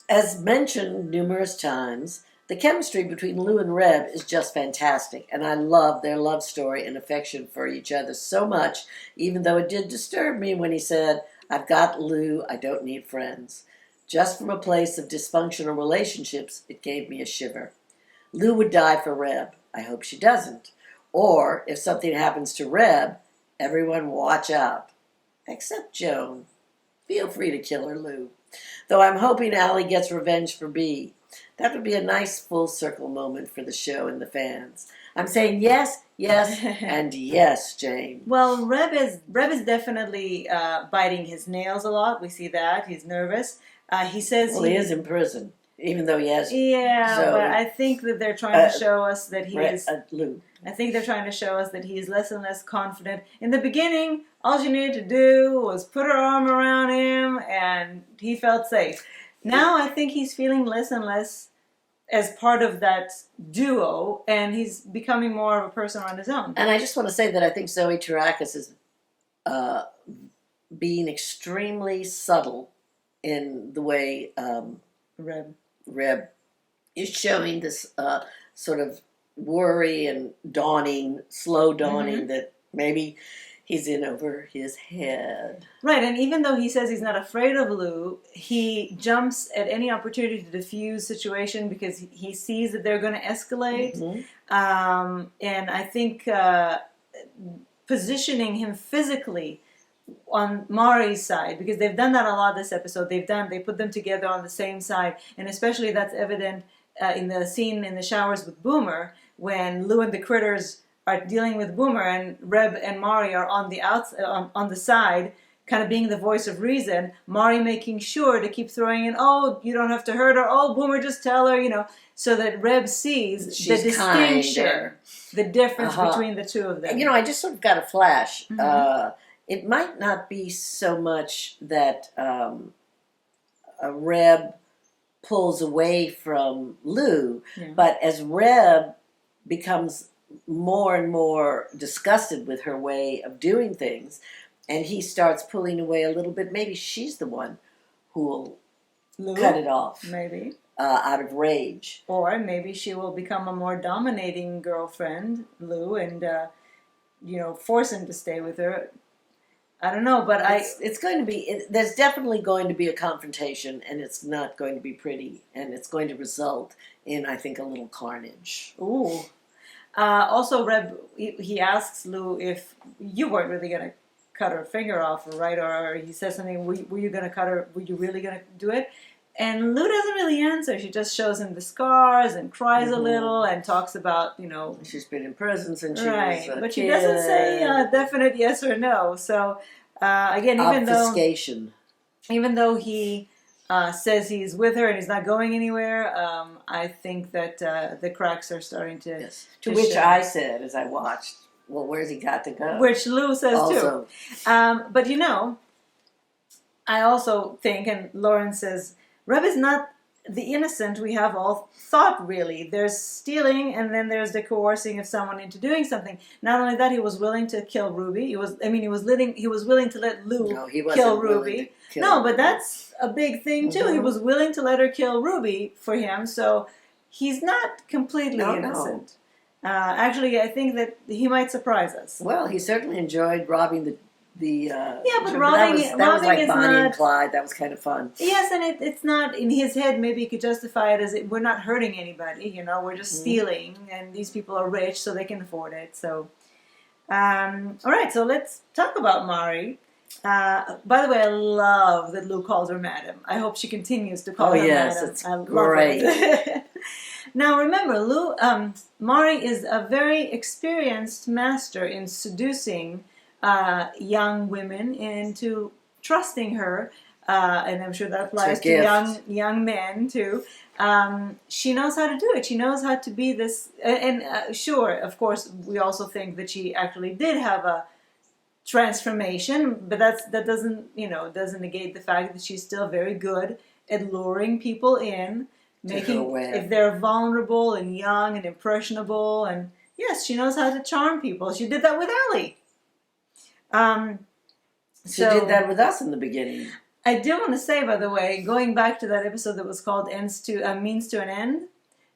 As mentioned numerous times, the chemistry between Lou and Reb is just fantastic, and I love their love story and affection for each other so much, even though it did disturb me when he said, I've got Lou, I don't need friends. Just from a place of dysfunctional relationships, it gave me a shiver. Lou would die for Reb. I hope she doesn't. Or, if something happens to Reb, everyone watch out. Except Joan. Feel free to kill her, Lou. Though I'm hoping Allie gets revenge for Bea. That would be a nice full circle moment for the show and the fans. I'm saying yes, yes, and yes, Jane. Well, Reb is definitely biting his nails a lot. We see that. He's nervous. He says he is in prison, even though he has. Yeah, Zoe. But I think that they're trying to show us that he is. Lou. I think they're trying to show us that he is less and less confident. In the beginning, all she needed to do was put her arm around him, and he felt safe. Now I think he's feeling less and less as part of that duo, and he's becoming more of a person on his own. And I just want to say that I think Zoe Terakis is being extremely subtle in the way Reb is showing this sort of worry and slow dawning that maybe he's in over his head. Right, and even though he says he's not afraid of Lou, he jumps at any opportunity to diffuse situation because he sees that they're going to escalate. Mm-hmm. And I think positioning him physically on Mari's side, because they've done that a lot this episode. They put them together on the same side, and especially that's evident in the scene in the showers with Boomer when Lou and the critters are dealing with Boomer, and Reb and Mari are on the on the side, kind of being the voice of reason, Mari making sure to keep throwing in, oh, you don't have to hurt her, oh, Boomer, just tell her, so that Reb sees She's the distinction, kinder. the difference between the two of them. I just sort of got a flash. It might not be so much that a Reb pulls away from Lou, but as Reb becomes more and more disgusted with her way of doing things, and he starts pulling away a little bit, maybe she's the one who will cut it off. Maybe. Out of rage. Or maybe she will become a more dominating girlfriend, Lou, and, force him to stay with her. I don't know, but it's going to be, there's definitely going to be a confrontation, and it's not going to be pretty, and it's going to result in, I think, a little carnage. Ooh. Also, Reb, he asks Lou if you weren't really going to cut her finger off, right? Or he says something, were you going to cut her, were you really going to do it? And Lou doesn't really answer. She just shows him the scars and cries a little and talks about, she's been in prison since she right, was a but kid. She doesn't say definite yes or no. So, again, obfuscation. Even though he says he's with her and he's not going anywhere, I think that the cracks are starting to... Yes. To which show. I said, as I watched, well, where's he got to go? Which Lou says also. Too. But I also think, and Lauren says, Reb is not the innocent we have all thought, really. There's stealing, and then there's the coercing of someone into doing something. Not only that, he was willing to kill Ruby. He was willing to let Lou kill Ruby. But that's a big thing, too. He was willing to let her kill Ruby for him, so he's not completely innocent. Actually, I think that he might surprise us. Well, he certainly enjoyed robbing the but robbing that was like is Bonnie not, and Clyde. That was kind of fun. Yes, and it's not in his head. Maybe he could justify it as we're not hurting anybody. We're just stealing, and these people are rich, so they can afford it. So, all right. So let's talk about Mari. By the way, I love that Lou calls her Madam. I hope she continues to call her Madam. It's great. It. Now remember, Mari is a very experienced master in seducing young women into trusting her, and I'm sure that applies to young men too. She knows how to do it. She knows how to be this, and sure, of course, we also think that she actually did have a transformation, but that doesn't negate the fact that she's still very good at luring people in, making if they're vulnerable and young and impressionable, and yes, she knows how to charm people. She did that with Allie. She did that with us in the beginning. I do want to say, by the way, going back to that episode that was called Means to an End,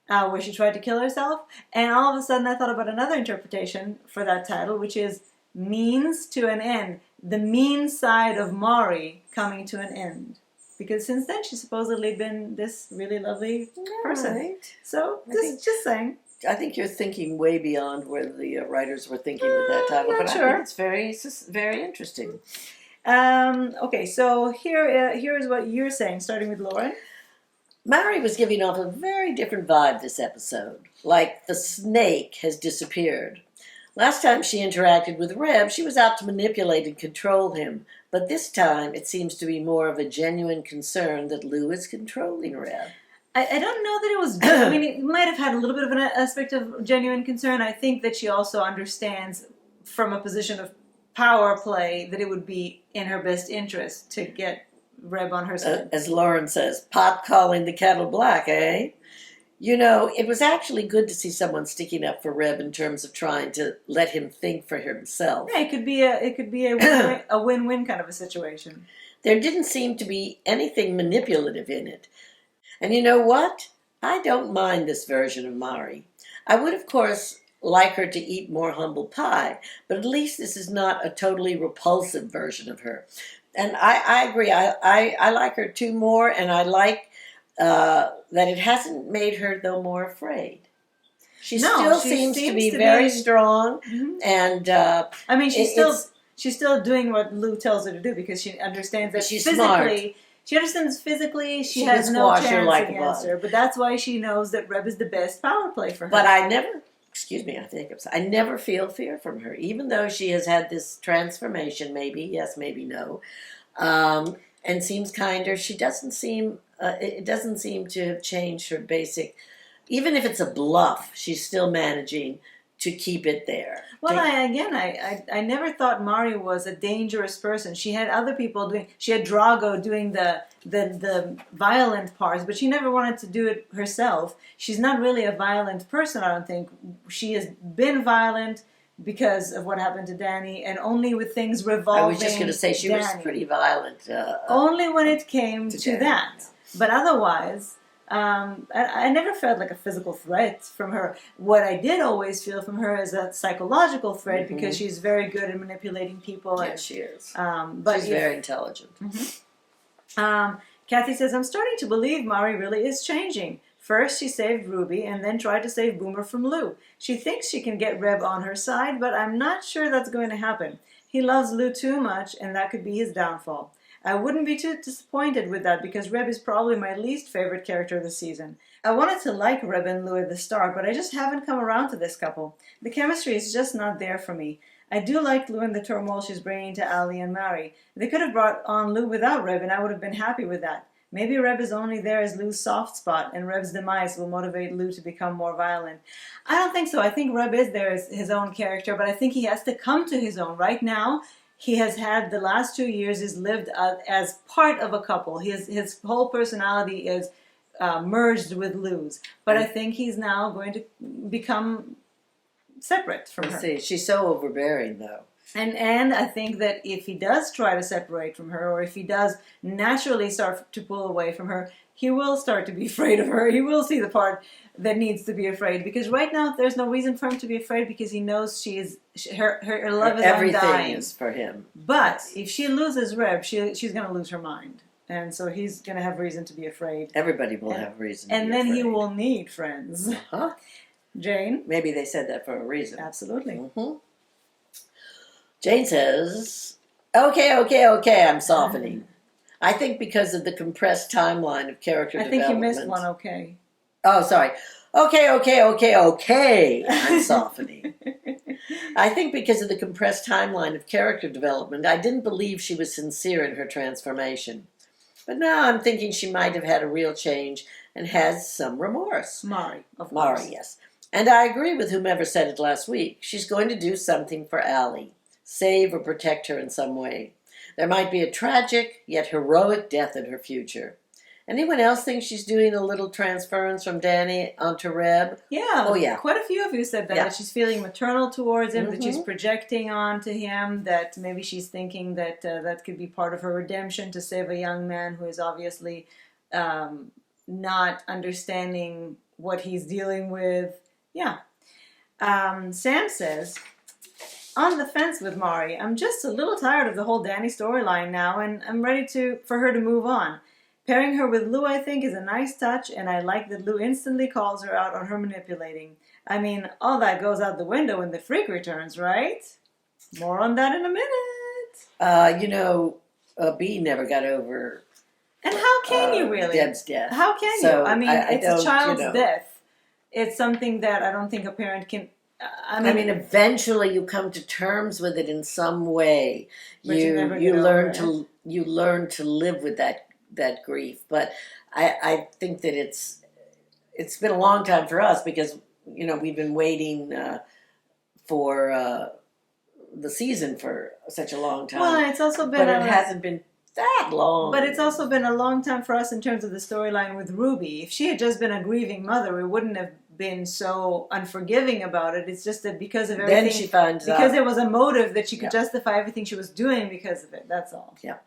where she tried to kill herself, and all of a sudden I thought about another interpretation for that title, which is Means to an End. The mean side of Mari coming to an end. Because since then she's supposedly been this really lovely person. Right. So, just saying. I think you're thinking way beyond where the writers were thinking with that title, but sure. I think it's very, very interesting. Okay, so here is what you're saying, starting with Lauren. Mari was giving off a very different vibe this episode, like the snake has disappeared. Last time she interacted with Reb, she was out to manipulate and control him, but this time it seems to be more of a genuine concern that Lou is controlling Reb. I don't know that it was... I mean, it might have had a little bit of an aspect of genuine concern. I think that she also understands from a position of power play that it would be in her best interest to get Reb on her side. As Lauren says, pot calling the kettle black, eh? It was actually good to see someone sticking up for Reb in terms of trying to let him think for himself. Yeah, it could be a win-win kind of a situation. There didn't seem to be anything manipulative in it. And you know what? I don't mind this version of Mari. I would, of course, like her to eat more humble pie, but at least this is not a totally repulsive version of her. And I agree. I like her too more, and I like that it hasn't made her, though, more afraid. She still seems to be very strong, and I mean, she's still doing what Lou tells her to do because she understands that she's physically. Smart. She understands physically she has no chance against her, but that's why she knows that Reb is the best power play for her. But I never excuse me, I never feel fear from her, even though she has had this transformation, maybe, yes, maybe no, and seems kinder. She doesn't seem, it doesn't seem to have changed her basic, even if it's a bluff, she's still managing to keep it there. Well, I never thought Mari was a dangerous person. She had other people doing. She had Drago doing the violent parts, but she never wanted to do it herself. She's not really a violent person, I don't think. She has been violent because of what happened to Danny, and only with things revolving. I was just going to say she was pretty violent. Only when it came to that, yeah. But otherwise. I never felt like a physical threat from her. What I did always feel from her is a psychological threat because she's very good at manipulating people. Yes, she is. But she's very intelligent. Kathy says, I'm starting to believe Mari really is changing. First, she saved Ruby and then tried to save Boomer from Lou. She thinks she can get Reb on her side, but I'm not sure that's going to happen. He loves Lou too much, and that could be his downfall. I wouldn't be too disappointed with that because Reb is probably my least favorite character this season. I wanted to like Reb and Lou at the start, but I just haven't come around to this couple. The chemistry is just not there for me. I do like Lou and the turmoil she's bringing to Ali and Mari. They could have brought on Lou without Reb, and I would have been happy with that. Maybe Reb is only there as Lou's soft spot, and Reb's demise will motivate Lou to become more violent. I don't think so. I think Reb is there as his own character, but I think he has to come to his own. Right now, he has had the last 2 years is lived as part of a couple. His whole personality is merged with Lou's. But I think he's now going to become separate from her. See, she's so overbearing, though. And I think that if he does try to separate from her, or if he does naturally start to pull away from her, he will start to be afraid of her. He will see the part that needs to be afraid. Because right now, there's no reason for him to be afraid because he knows her love is everything undying. Is for him. But if she loses Reb, she's going to lose her mind. And so he's going to have reason to be afraid. Everybody will have reason to be afraid. And then he will need friends. Huh? Jane? Maybe they said that for a reason. Absolutely. Mm-hmm. Jane says, okay, I'm softening. I think because of the compressed timeline of character development. I think you missed one okay. Oh, sorry. Okay, I'm softening. I think because of the compressed timeline of character development, I didn't believe she was sincere in her transformation. But now I'm thinking she might have had a real change and has some remorse. Mari, of course. Mari, yes. And I agree with whomever said it last week. She's going to do something for Allie. Save or protect her in some way. There might be a tragic, yet heroic death in her future. Anyone else think she's doing a little transference from Danny onto Reb? Yeah. Oh, yeah. Quite a few of you said that, that she's feeling maternal towards him, that she's projecting onto him, that maybe she's thinking that that could be part of her redemption to save a young man who is obviously not understanding what he's dealing with. Yeah. Sam says, on the fence with Mari. I'm just a little tired of the whole Danny storyline now, and I'm ready for her to move on. Pairing her with Lou, I think, is a nice touch, and I like that Lou instantly calls her out on her manipulating. I mean, all that goes out the window when the freak returns, right? More on that in a minute. B never got over. And how can you really? Deb's death. How can you? I mean, it's a child's death. It's something that I don't think a parent can. I mean, eventually you come to terms with it in some way. You learn to live with that grief. But I think that it's been a long time for us because we've been waiting for the season for such a long time. Well, it's also been. But it hasn't been that long. But it's also been a long time for us in terms of the storyline with Ruby. If she had just been a grieving mother, we wouldn't have been so unforgiving about it. It's just that because of everything, then she finds because there was a motive that she could justify everything she was doing because of it. That's all. Yeah.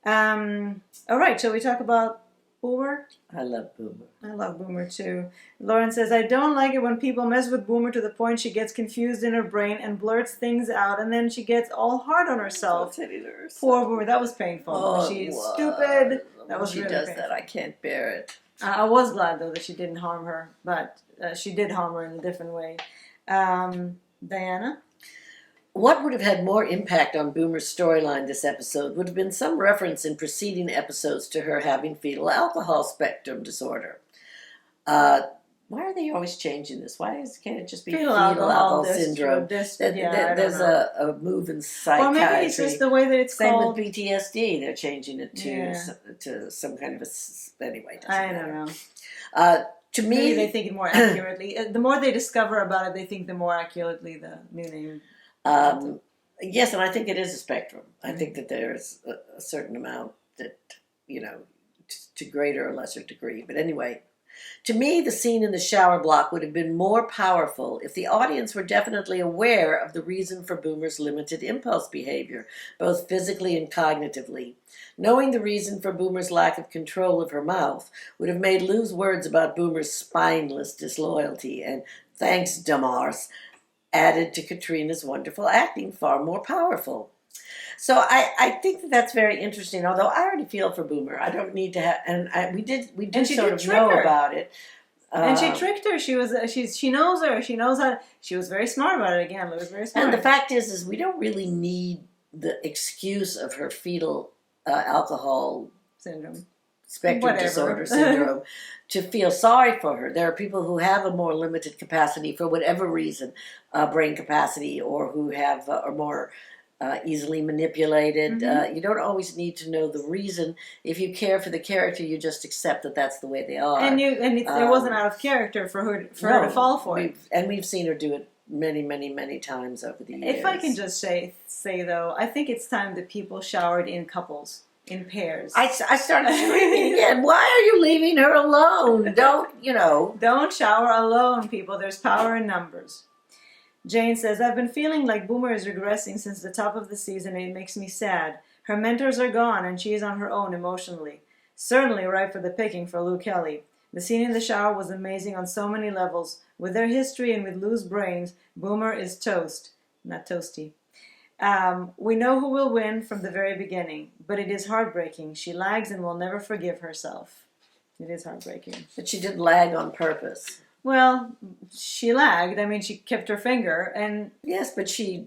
All right. Shall we talk about Boomer? I love Boomer. I love Boomer too. Lauren says, I don't like it when people mess with Boomer to the point she gets confused in her brain and blurts things out, and then she gets all hard on herself. Poor Boomer. That was painful. Oh, she's stupid. That was she really does painful. that. I can't bear it. I was glad, though, that she didn't harm her, but she did harm her in a different way. Diana? What would have had more impact on Boomer's storyline this episode would have been some reference in preceding episodes to her having fetal alcohol spectrum disorder. why are they always changing this? Can't it just be Fetal fetal alcohol syndrome. syndrome? Yeah, I don't There's know. a move in Or psychiatry. maybe it's just the way that it's Same called. with PTSD. They're changing it Yeah. to some kind of anyway. I don't know. To me, Maybe they think it more accurately. The more they discover about it, they think the more accurately the new name. yes, and I think it is a spectrum. I think that there's a certain amount that, you know, to greater or lesser degree. But anyway, to me, the scene in the shower block would have been more powerful if the audience were definitely aware of the reason for Boomer's limited impulse behavior, both physically and cognitively. Knowing the reason for Boomer's lack of control of her mouth would have made Lou's words about Boomer's spineless disloyalty and "thanks, Damars" added to Katrina's wonderful acting far more powerful. So I think that that's very interesting. Although I already feel for Boomer, I don't need to have. We did sort of know about it. And she tricked her. She knows her. She knows how. She was very smart about it. Again, Lou was very smart. And the fact is we don't really need the excuse of her fetal alcohol syndrome, spectrum disorder syndrome, to feel sorry for her. There are people who have a more limited capacity for whatever reason, brain capacity, or who have are more easily manipulated. You don't always need to know the reason. If you care for the character, you just accept that that's the way they are. And it wasn't out of character for her to fall for it. And we've seen her do it many, many, many times over the years. If I can just say though, I think it's time that people showered in couples, in pairs. I started screaming again. Why are you leaving her alone? Don't shower alone, people. There's power in numbers. Jane says, I've been feeling like Boomer is regressing since the top of the season, and it makes me sad. Her mentors are gone, and she is on her own emotionally. Certainly ripe for the picking for Lou Kelly. The scene in the shower was amazing on so many levels. With their history and with Lou's brains, Boomer is toast. Not toasty. We know who will win from the very beginning, but it is heartbreaking. She lags and will never forgive herself. It is heartbreaking. But she didn't lag on purpose. Well, she lagged. I mean, she kept her finger, and yes, but she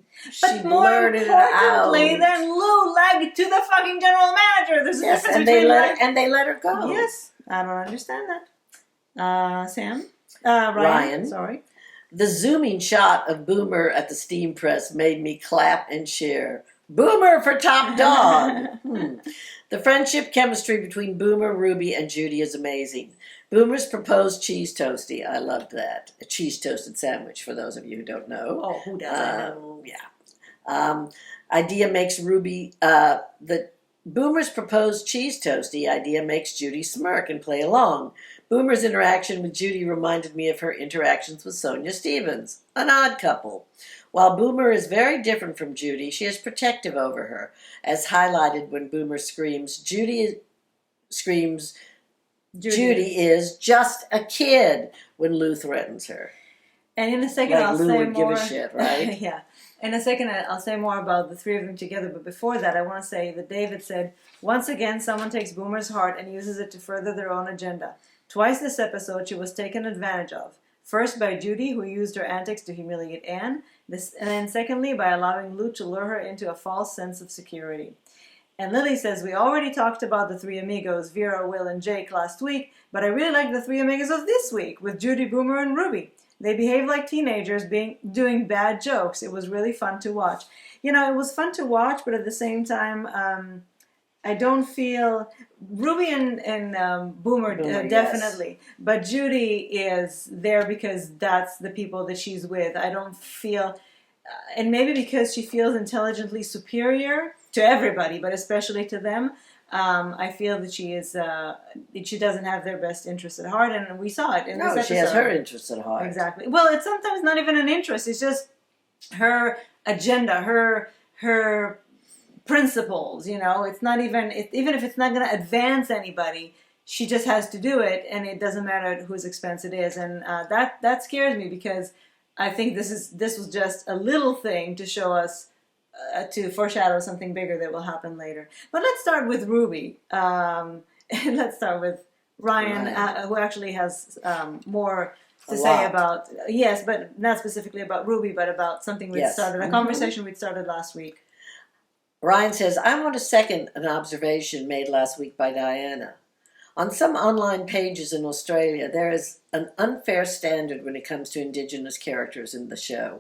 blurted it out. Then Lou lagged to the fucking general manager. There's a difference between they let her go. Yes, I don't understand that. Sam, Ryan, sorry. The zooming shot of Boomer at the steam press made me clap and cheer. Boomer for top dog. The friendship chemistry between Boomer, Ruby, and Judy is amazing. Boomer's proposed cheese toasty. I loved that. A cheese toasted sandwich, for those of you who don't know. Oh, who doesn't? Yeah. Idea makes Ruby, the Boomer's proposed cheese toasty idea makes Judy smirk and play along. Boomer's interaction with Judy reminded me of her interactions with Sonia Stevens, an odd couple. While Boomer is very different from Judy, she is protective over her, as highlighted when Boomer screams, Judy is just a kid, when Lou threatens her. And in a second, I'll Lou say would more. Give a shit, right? Yeah. In a second, I'll say more about the three of them together. But before that, I want to say that David said, once again, someone takes Boomer's heart and uses it to further their own agenda. Twice this episode, she was taken advantage of. First by Judy, who used her antics to humiliate Anne. And then secondly, by allowing Lou to lure her into a false sense of security. And Lily says, we already talked about the three amigos, Vera, Will, and Jake last week, but I really like the three amigos of this week, with Judy, Boomer, and Ruby. They behave like teenagers doing bad jokes. It was really fun to watch. It was fun to watch, but at the same time, I don't feel... Ruby and Boomer definitely, yes. But Judy is there because that's the people that she's with. I don't feel... and maybe because she feels intelligently superior to everybody, but especially to them, I feel that she doesn't have their best interest at heart, and we saw it in this episode. She has her interest at heart. Exactly. Well, it's sometimes not even an interest. It's just her agenda, her principles. It's not even if it's not going to advance anybody, she just has to do it, and it doesn't matter at whose expense it is, and that scares me because I think this was just a little thing to show us. To foreshadow something bigger that will happen later. But let's start with Ruby. And let's start with Ryan, who actually has more to say about... Yes, but not specifically about Ruby, but about something we'd started, a conversation we'd started last week. Ryan says, I want to second an observation made last week by Diana. On some online pages in Australia, there is an unfair standard when it comes to Indigenous characters in the show.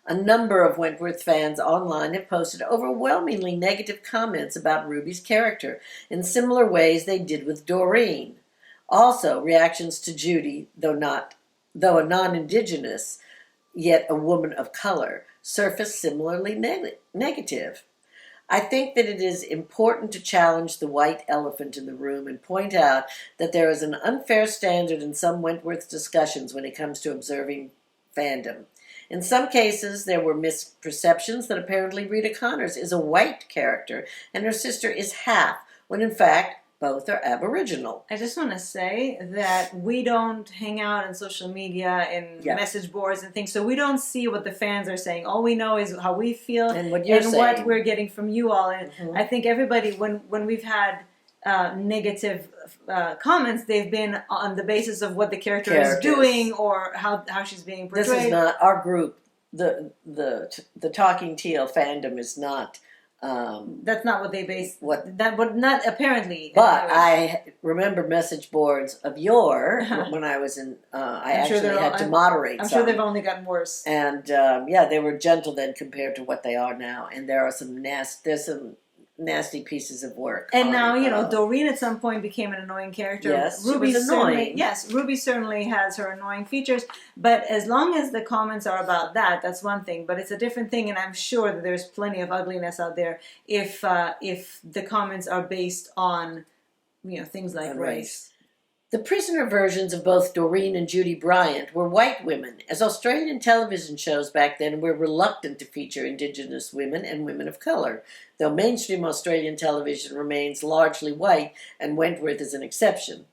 A number of Wentworth fans online have posted overwhelmingly negative comments about Ruby's character in similar ways they did with Doreen. Also, reactions to Judy, though a non-Indigenous, yet a woman of color, surfaced similarly negative. I think that it is important to challenge the white elephant in the room and point out that there is an unfair standard in some Wentworth discussions when it comes to observing fandom. In some cases, there were misperceptions that apparently Rita Connors is a white character and her sister is half, when in fact, both are Aboriginal. I just want to say that we don't hang out on social media and message boards and things, so we don't see what the fans are saying. All we know is how we feel and what you're saying. What we're getting from you all. And I think everybody, when we've had negative comments, they've been on the basis of what the character is doing or how she's being portrayed. This is not our group. The Talking Teal fandom is not. That's not what they base. But not apparently. But I remember message boards of yore when I was in. I actually had to moderate. I'm sure they've only gotten worse. And they were gentle then compared to what they are now. And there are some nasty pieces of work. And now, Doreen at some point became an annoying character. Yes, Ruby she was annoying. Ruby certainly has her annoying features, but as long as the comments are about that, that's one thing. But it's a different thing, and I'm sure that there's plenty of ugliness out there if the comments are based on, things like race. The prisoner versions of both Doreen and Judy Bryant were white women, as Australian television shows back then were reluctant to feature Indigenous women and women of color, though mainstream Australian television remains largely white, and Wentworth is an exception.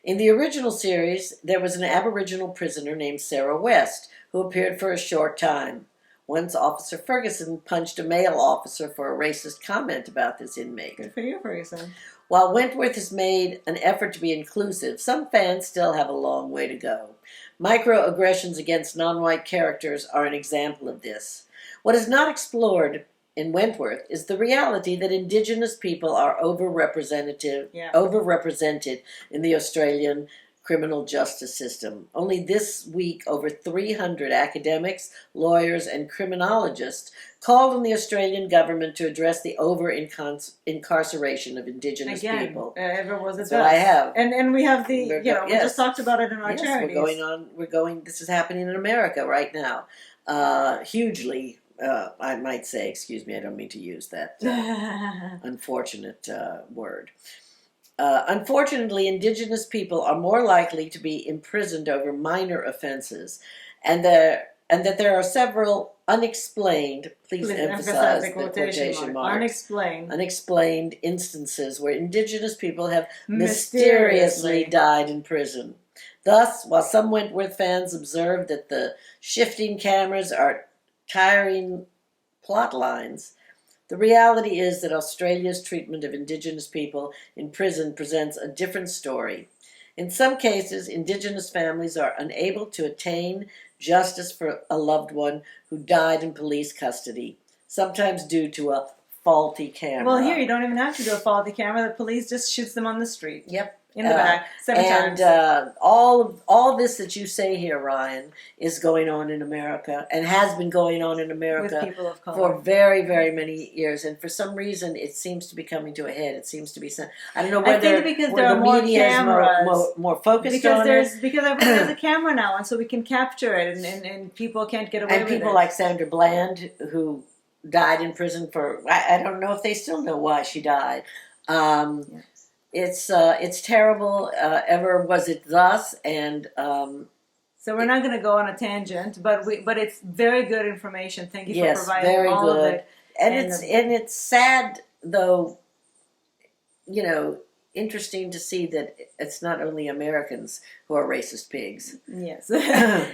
In the original series, there was an Aboriginal prisoner named Sarah West, who appeared for a short time. Once Officer Ferguson punched a male officer for a racist comment about this inmate. Good for you, Ferguson. While Wentworth has made an effort to be inclusive, some fans still have a long way to go. Microaggressions against non-white characters are an example of this. What is not explored in Wentworth is the reality that Indigenous people are overrepresented in the Australian criminal justice system. Only this week, over 300 academics, lawyers, and criminologists called on the Australian government to address the over-incarceration of Indigenous people. Ever was it? So I have. And we have we just talked about it in our charities. This is happening in America right now. Hugely, I might say, excuse me, I don't mean to use that unfortunate word. Unfortunately, Indigenous people are more likely to be imprisoned over minor offenses, and that there are several unexplained, please emphasize the quotation marks, unexplained instances where Indigenous people have mysteriously died in prison. Thus, while some Wentworth fans observed that the shifting cameras are tiring plot lines, the reality is that Australia's treatment of Indigenous people in prison presents a different story. In some cases, Indigenous families are unable to attain justice for a loved one who died in police custody, sometimes due to a faulty camera. Well, here you don't even have to do a faulty camera. The police just shoots them on the street. Yep. In the back, 7 times. And all this that you say here, Ryan, is going on in America and has been going on in America with people of color for very, very many years. And for some reason, it seems to be coming to a head. It seems to be. I don't know whether I think because there are more cameras, more focused on it. Because there's a camera now, and so we can capture it, and people can't get away with it. And people like Sandra Bland, who died in prison for. I don't know if they still know why she died. It's terrible. Ever was it thus? And so we're not going to go on a tangent, but it's very good information. Thank you for providing very all good. of it. And it's sad, though. Interesting to see that it's not only Americans who are racist pigs. Yes.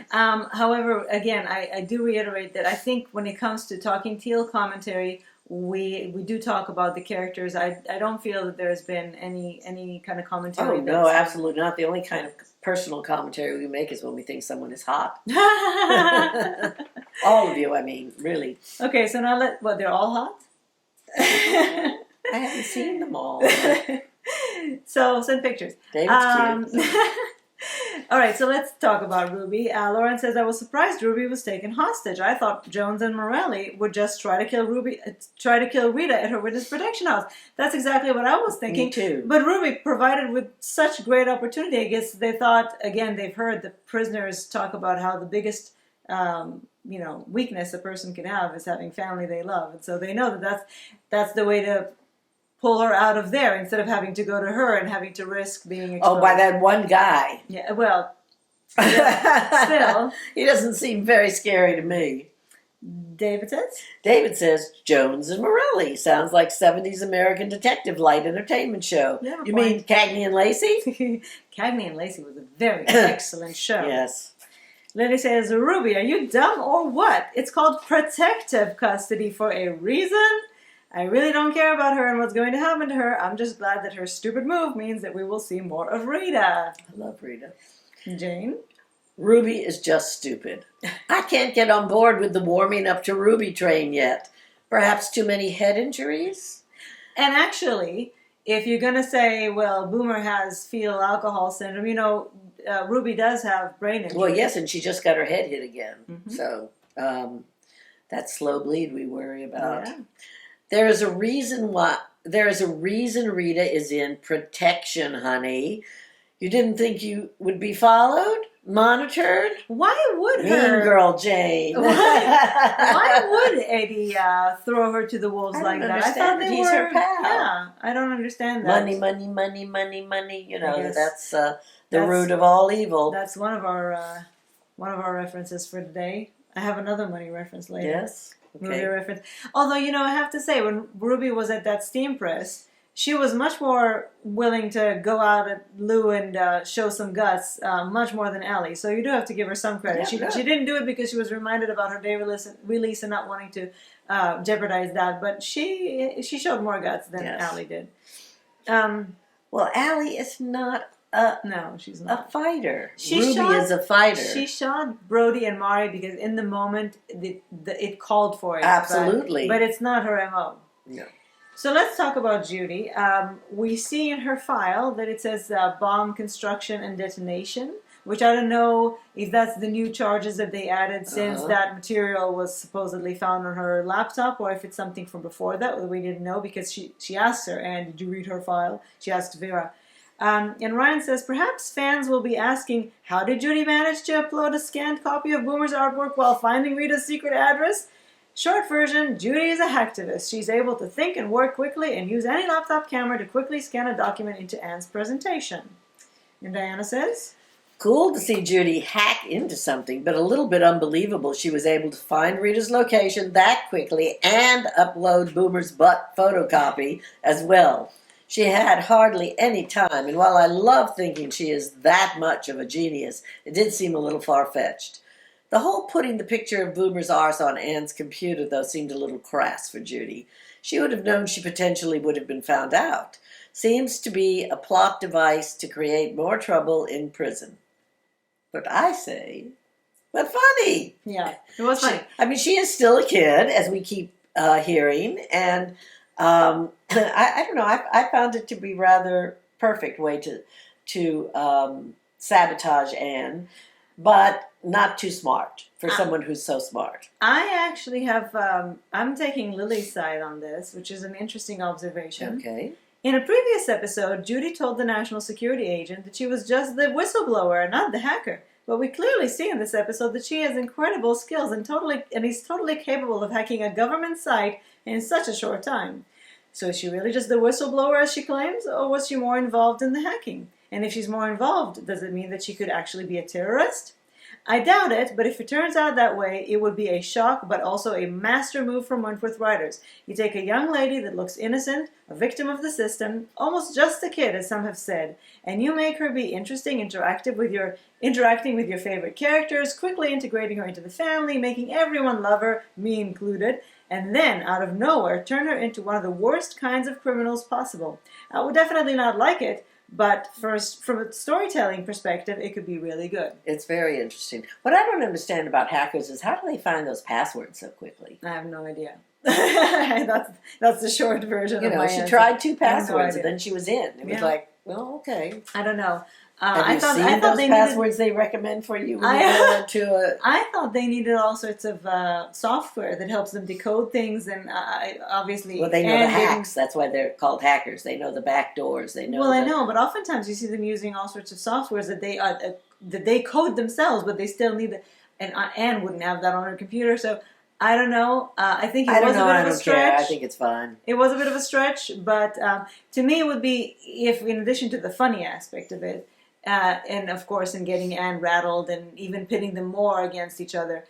However, again, I do reiterate that I think when it comes to Talking Teal commentary, we do talk about the characters. I don't feel that there's been any kind of commentary. Oh, no, absolutely not. The only kind of personal commentary we make is when we think someone is hot. All of you, I mean, really. Okay, so now they're all hot? I haven't seen them all. So send pictures. David's cute. All right, so let's talk about Ruby. Lauren says, I was surprised Ruby was taken hostage. I thought Jones and Morelli would just try to kill Rita at her witness protection house. That's exactly what I was thinking. Me too. But Ruby provided with such great opportunity. I guess they thought, again, they've heard the prisoners talk about how the biggest weakness a person can have is having family they love. And so they know that that's the way to pull her out of there instead of having to go to her and having to risk being exposed. Oh, by that one guy. Yeah, well, still. He doesn't seem very scary to me. David says? David says, Jones and Morelli. Sounds like 70s American detective light entertainment show. Yeah, you mean Cagney and Lacey? Cagney and Lacey was a very excellent show. Yes. Lily says, Ruby, are you dumb or what? It's called protective custody for a reason. I really don't care about her and what's going to happen to her. I'm just glad that her stupid move means that we will see more of Rita. I love Rita. Jane? Ruby is just stupid. I can't get on board with the warming up to Ruby train yet. Perhaps too many head injuries? And actually, if you're going to say, well, Boomer has fetal alcohol syndrome, Ruby does have brain injury. Well, yes, and she just got her head hit again. Mm-hmm. So that slow bleed we worry about. Yeah. There is a reason Rita is in protection, honey. You didn't think you would be followed? Monitored? Why would Mean her... girl Jane. Why would Eddie throw her to the wolves like that? I thought he's her pal. Yeah, I don't understand that. Money, money, money, money, money. Yes. That's the root of all evil. That's one of our references for today. I have another money reference later. Yes. Okay. Movie reference. Although, I have to say, when Ruby was at that steam press, she was much more willing to go out at Lou and show some guts, much more than Allie. So you do have to give her some credit. Yeah, She didn't do it because she was reminded about her day release and not wanting to jeopardize that. But she showed more guts than Allie did. Well, Allie is not no, she's not a fighter. Ruby is a fighter. She shot Brody and Mari because in the moment it called for it. Absolutely. But it's not her MO. No. So let's talk about Judy. We see in her file that it says bomb construction and detonation, which I don't know if that's the new charges that they added since that material was supposedly found on her laptop, or if it's something from before that we didn't know, because she asked her, and did you read her file? She asked Vera. And Ryan says, perhaps fans will be asking, how did Judy manage to upload a scanned copy of Boomer's artwork while finding Rita's secret address? Short version, Judy is a hacktivist. She's able to think and work quickly and use any laptop camera to quickly scan a document into Anne's presentation. And Diana says, cool to see Judy hack into something, but a little bit unbelievable she was able to find Rita's location that quickly and upload Boomer's butt photocopy as well. She had hardly any time, and while I love thinking she is that much of a genius, it did seem a little far-fetched. The whole putting the picture of Boomer's arse on Anne's computer, though, seemed a little crass for Judy. She would have known she potentially would have been found out. Seems to be a plot device to create more trouble in prison. But I say, but funny. Yeah, it was funny. She is still a kid, as we keep hearing, and I don't know. I found it to be rather perfect way to sabotage Anne, but not too smart for someone who's so smart. I actually have. I'm taking Lily's side on this, which is an interesting observation. Okay. In a previous episode, Judy told the national security agent that she was just the whistleblower, not the hacker. But we clearly see in this episode that she has incredible skills and is totally capable of hacking a government site in such a short time. So is she really just the whistleblower as she claims, or was she more involved in the hacking? And if she's more involved, does it mean that she could actually be a terrorist? I doubt it, but if it turns out that way, it would be a shock, but also a master move from Wentworth writers. You take a young lady that looks innocent, a victim of the system, almost just a kid, as some have said, and you make her be interesting, interacting with your favorite characters, quickly integrating her into the family, making everyone love her, me included, and then, out of nowhere, turn her into one of the worst kinds of criminals possible. I would definitely not like it, but first, from a storytelling perspective, it could be really good. It's very interesting. What I don't understand about hackers is how do they find those passwords so quickly? I have no idea. That's the short version You of know, my she answer. tried 2 I have no passwords and idea. then she was in. It was Yeah. like, well, okay. I don't know. Have I you thought seen those they needed. passwords they recommend for you when you I go into a... I thought they needed all sorts of software that helps them decode things, and obviously, Well, they know and the hacks. That's why they're called hackers. They know the back doors. They know. Well, I know, but oftentimes you see them using all sorts of softwares that they code themselves, but they still need the, and Anne wouldn't have that on her computer, so I don't know. I think it I was don't know. a bit I of a don't care. stretch. I think it's fine. It was a bit of a stretch, but to me, it would be if, in addition to the funny aspect of it, and of course, in getting Anne rattled and even pitting them more against each other,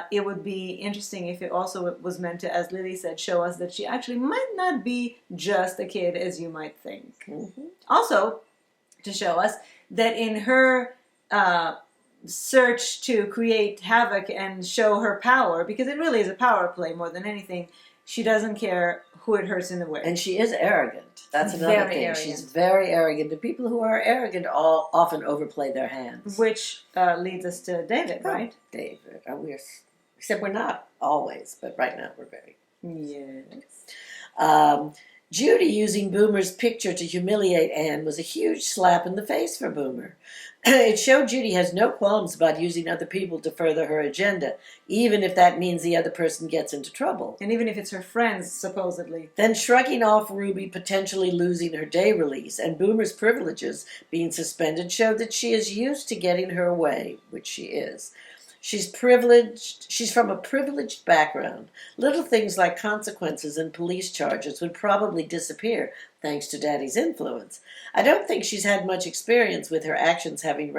it would be interesting if it also was meant to, as Lily said, show us that she actually might not be just a kid as you might think. Mm-hmm. Also, to show us that in her search to create havoc and show her power, because it really is a power play more than anything, she doesn't care who it hurts in the way. And she is arrogant. That's another Very thing. arrogant. She's very arrogant. The people who are arrogant all often overplay their hands. Which leads us to David, right? David. Except we're not always, but right now we're very. Yes. Judy using Boomer's picture to humiliate Anne was a huge slap in the face for Boomer. It showed Judy has no qualms about using other people to further her agenda, even if that means the other person gets into trouble. And even if it's her friends, supposedly. Then shrugging off Ruby potentially losing her day release and Boomer's privileges being suspended showed that she is used to getting her way, which she is. She's privileged. She's from a privileged background. Little things like consequences and police charges would probably disappear thanks to Daddy's influence. I don't think she's had much experience with her actions having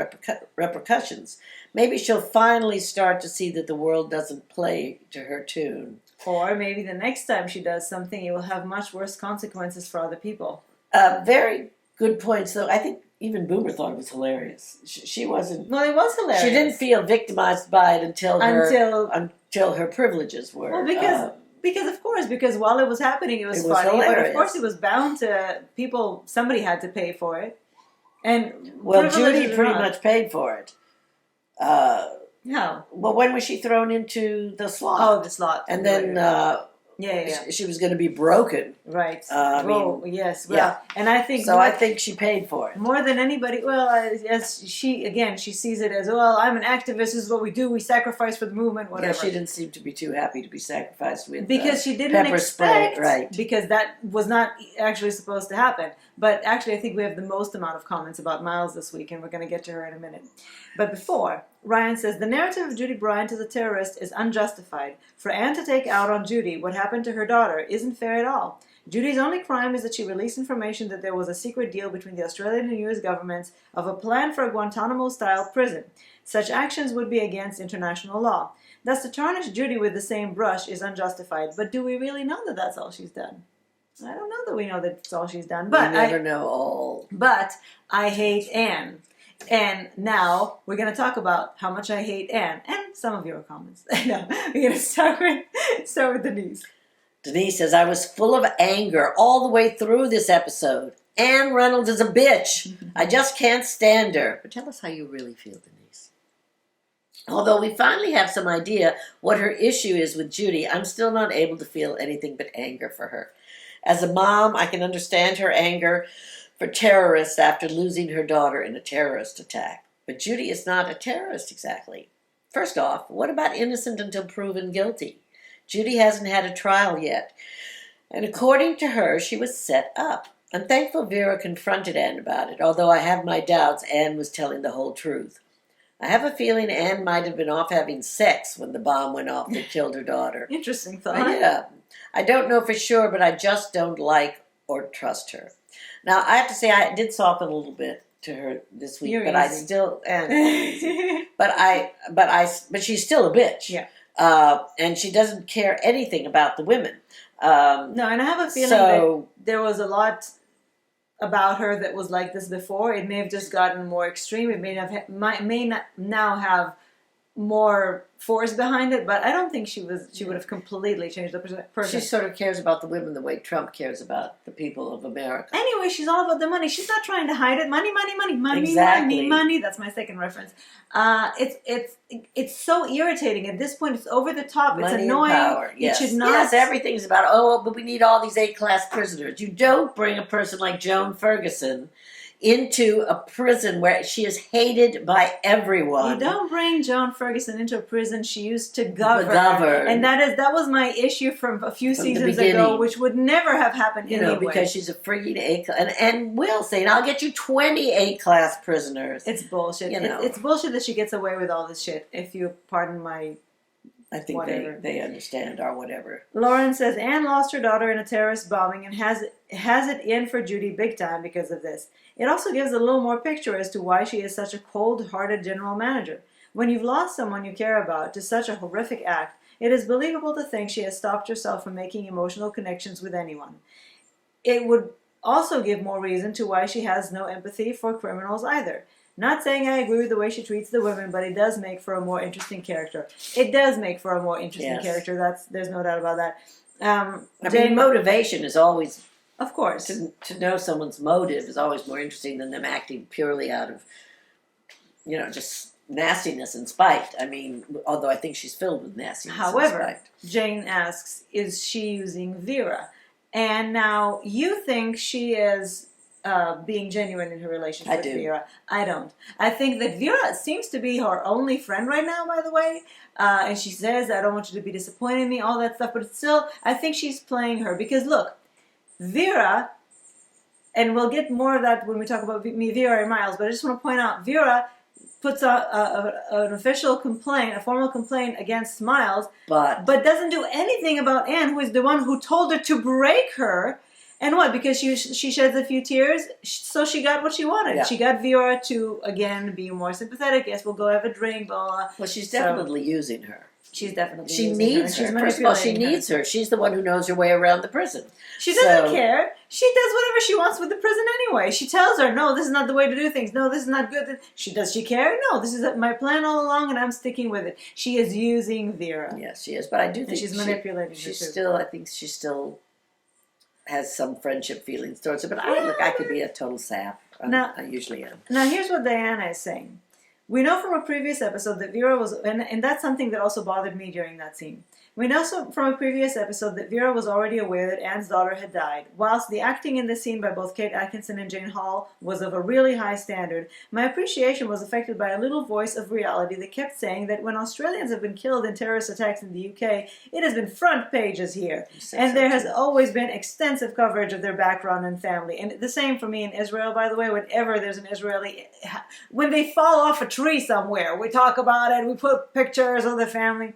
repercussions. Maybe she'll finally start to see that the world doesn't play to her tune. Or maybe the next time she does something, it will have much worse consequences for other people. Very good points, though. I think even Boomer thought it was hilarious. She wasn't. Well, it was hilarious. She didn't feel victimized by it until her privileges were. Well, because while it was happening, it was funny. Hilarious. But of course, it was bound to people. Somebody had to pay for it, and Judy pretty much paid for it. How? Well, when was she thrown into the slot? Oh, the slot. And then she was going to be broken. Right. Yes. Well, yeah. And I think so. I think she paid for it more than anybody. Well, as she sees it as, well, I'm an activist. This is what we do. We sacrifice for the movement. Whatever. Yeah, she didn't seem to be too happy to be sacrificed with because she didn't pepper expect, spray, right? Because that was not actually supposed to happen. But actually, I think we have the most amount of comments about Miles this week, and we're going to get to her in a minute. But before, Ryan says, the narrative of Judy Bryant as a terrorist is unjustified. For Anne to take out on Judy what happened to her daughter isn't fair at all. Judy's only crime is that she released information that there was a secret deal between the Australian and U.S. governments of a plan for a Guantanamo-style prison. Such actions would be against international law. Thus, to tarnish Judy with the same brush is unjustified. But do we really know that that's all she's done? I don't know that we know that it's all she's done. But we never know all. But I hate Anne. And now we're going to talk about how much I hate Anne and some of your comments. No, we're going to start with Denise. Denise says, I was full of anger all the way through this episode. Anne Reynolds is a bitch. I just can't stand her. But tell us how you really feel, Denise. Although we finally have some idea what her issue is with Judy, I'm still not able to feel anything but anger for her. As a mom, I can understand her anger for terrorists after losing her daughter in a terrorist attack. But Judy is not a terrorist exactly. First off, what about innocent until proven guilty? Judy hasn't had a trial yet. And according to her, she was set up. I'm thankful Vera confronted Anne about it, although I have my doubts Anne was telling the whole truth. I have a feeling Anne might have been off having sex when the bomb went off that killed her daughter. Interesting thought. Yeah. I don't know for sure, but I just don't like or trust her. Now, I have to say, I did soften a little bit to her this week, but I still, but she's still a bitch. Yeah. And she doesn't care anything about the women. No, and I have a feeling that there was a lot about her that was like this before. It may have just gotten more extreme. It may not now have more force behind it, but I don't think she would have completely changed the person. She sort of cares about the women the way Trump cares about the people of America. Anyway, she's all about the money. She's not trying to hide it. Money, money, money, money, Exactly. money, money. That's my second reference. It's so irritating at this point. It's over the top. Money it's annoying. And power. Yes. It should not. Yes, everything's about, oh, but we need all these A-class prisoners. You don't bring a person like Joan Ferguson into a prison where she is hated by everyone. You don't bring Joan Ferguson into a prison she used to govern. And that was my issue from a few seasons ago, which would never have happened anyway. Because she's a freaking A-class. And Will saying, I'll get you 20 A-class prisoners. It's bullshit. It's bullshit that she gets away with all this shit, if you pardon my... I think they understand or whatever. Lauren says, Anne lost her daughter in a terrorist bombing and has it in for Judy big time because of this. It also gives a little more picture as to why she is such a cold-hearted general manager. When you've lost someone you care about to such a horrific act, it is believable to think she has stopped herself from making emotional connections with anyone. It would also give more reason to why she has no empathy for criminals either. Not saying I agree with the way she treats the women, but it does make for a more interesting character. It does make for a more interesting character. There's no doubt about that. I mean, motivation is always, of course, to know someone's motive is always more interesting than them acting purely out of, just nastiness and spite. I mean, although I think she's filled with nastiness. However, and spite. Jane asks, is she using Vera? And now you think she is being genuine in her relationship with Vera. I don't. I think that Vera seems to be her only friend right now, by the way. And she says, I don't want you to be disappointed in me, all that stuff. But still, I think she's playing her. Because look, Vera, and we'll get more of that when we talk about Vera and Miles, but I just want to point out, Vera puts an official complaint, a formal complaint against Miles, but doesn't do anything about Anne, who is the one who told her to break her. And what? Because she sheds a few tears, so she got what she wanted. Yeah. She got Vera to, again, be more sympathetic. Yes, we'll go have a drink, blah, blah. Well, she's definitely using her. She's definitely using her. She needs her. First of all, she needs her. She's the one who knows her way around the prison. She doesn't care. She does whatever she wants with the prison anyway. She tells her, no, this is not the way to do things. No, this is not good. Does she care? No, this is my plan all along, and I'm sticking with it. She is using Vera. Yes, she is. But I do think she's manipulating her too. I think she still has some friendship feelings towards her, but I could be a total sap. I usually am. Now, here's what Diana is saying. We know from a previous episode that Vera was, and that's something that also bothered me during that scene. We know from a previous episode that Vera was already aware that Anne's daughter had died. Whilst the acting in this scene by both Kate Atkinson and Jane Hall was of a really high standard, my appreciation was affected by a little voice of reality that kept saying that when Australians have been killed in terrorist attacks in the UK, it has been front pages here. And there has always been extensive coverage of their background and family. And the same for me in Israel, by the way. Whenever there's an Israeli, when they fall off a tree somewhere, we talk about it, we put pictures of the family.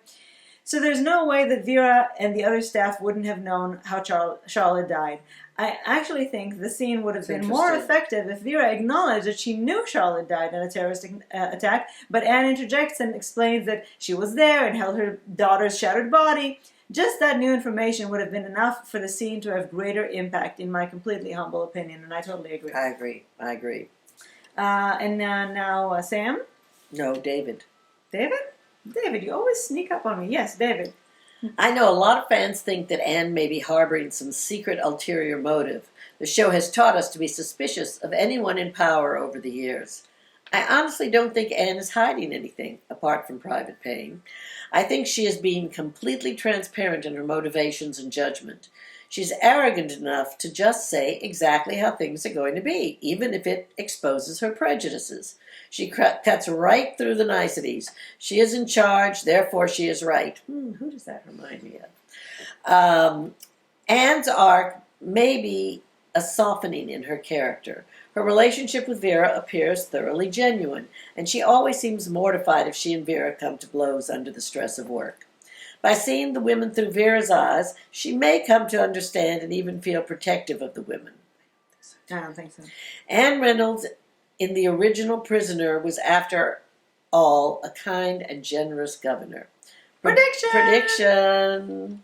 So there's no way that Vera and the other staff wouldn't have known how Charlotte died. I actually think the scene would have been more effective if Vera acknowledged that she knew Charlotte died in a terrorist attack, but Anne interjects and explains that she was there and held her daughter's shattered body. Just that new information would have been enough for the scene to have greater impact, in my completely humble opinion, and I totally agree. I agree. And now Sam? No, David. David? David, you always sneak up on me. Yes, David. I know a lot of fans think that Anne may be harboring some secret ulterior motive. The show has taught us to be suspicious of anyone in power over the years. I honestly don't think Anne is hiding anything, apart from private pain. I think she is being completely transparent in her motivations and judgment. She's arrogant enough to just say exactly how things are going to be, even if it exposes her prejudices. She cuts right through the niceties. She is in charge, therefore she is right. Who does that remind me of? Anne's arc may be a softening in her character. Her relationship with Vera appears thoroughly genuine, and she always seems mortified if she and Vera come to blows under the stress of work. By seeing the women through Vera's eyes, she may come to understand and even feel protective of the women. I don't think so. Anne Reynolds in the original Prisoner was, after all, a kind and generous governor. Prediction!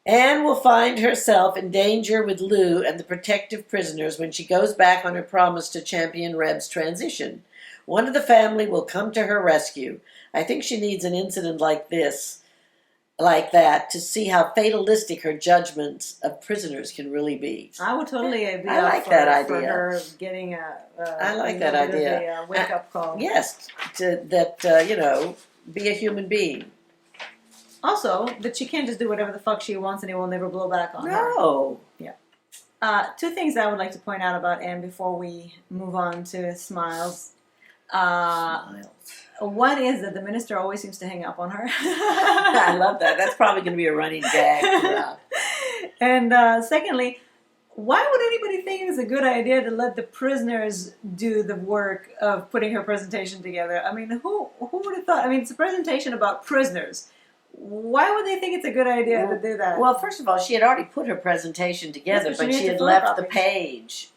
Anne will find herself in danger with Lou and the protective prisoners when she goes back on her promise to champion Reb's transition. One of the family will come to her rescue. I think she needs an incident like that, to see how fatalistic her judgments of prisoners can really be. I would totally be I up like for, that for idea. her getting I like a that little bit idea. of a wake-up call. Yes, be a human being. Also, that she can't just do whatever the fuck she wants and it will never blow back on her. No. Two things I would like to point out about Anne before we move on to Smiles. Smiles. One is that the minister always seems to hang up on her. I love that. That's probably going to be a running gag throughout. And secondly, why would anybody think it was a good idea to let the prisoners do the work of putting her presentation together? I mean, who would have thought? I mean, it's a presentation about prisoners. Why would they think it's a good idea to do that? Well, first of all, she had already put her presentation together, Yes, but but she she needed had left the photocopies. page.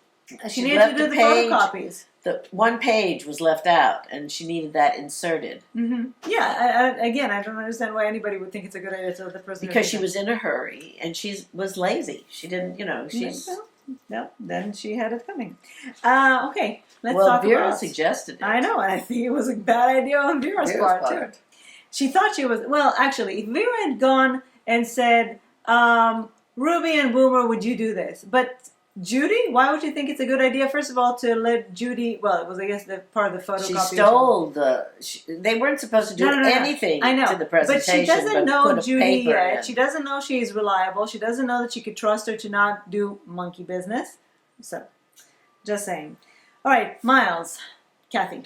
She needed to do the photocopies. The one page was left out, and she needed that inserted. Mm-hmm. Yeah, again, I don't understand why anybody would think it's a good idea to let the prisoners. Because she was in a hurry, and she was lazy. She didn't, she's... No, then she had it coming. Okay, let's talk Vera about... suggested it. I know, and I think it was a bad idea on Vera's part, too. She thought she was... Well, actually, if Vera had gone and said, Ruby and Boomer, would you do this? But Judy, why would you think it's a good idea, first of all, to let Judy... Well, it was, I guess, the part of the photocopy. She stole they weren't supposed to do anything to the presentation. But she doesn't know Judy yet. In. She doesn't know she's reliable. She doesn't know that she could trust her to not do monkey business. So, just saying. All right, Miles. Kathy.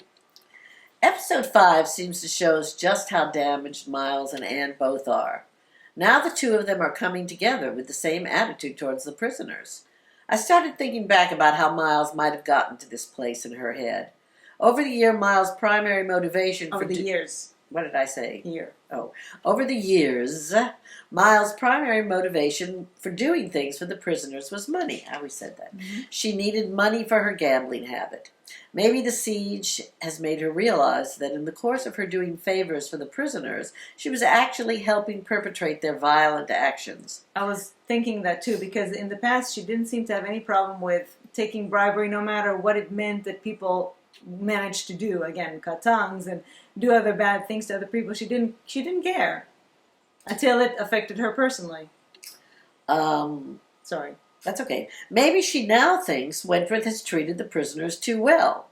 Episode 5 seems to show us just how damaged Miles and Anne both are. Now the two of them are coming together with the same attitude towards the prisoners. I started thinking back about how Miles might have gotten to this place in her head. Over the year, Miles' primary motivation Over the years. What did I say? Year. Oh. Over the years, Miles' primary motivation for doing things for the prisoners was money. I always said that. Mm-hmm. She needed money for her gambling habit. Maybe the siege has made her realize that in the course of her doing favors for the prisoners, she was actually helping perpetrate their violent actions. I was thinking that too, because in the past she didn't seem to have any problem with taking bribery, no matter what it meant that people managed to do. Again, cut tongues and do other bad things to other people. She didn't care until it affected her personally. Sorry. That's okay. Maybe she now thinks Wentworth has treated the prisoners too well.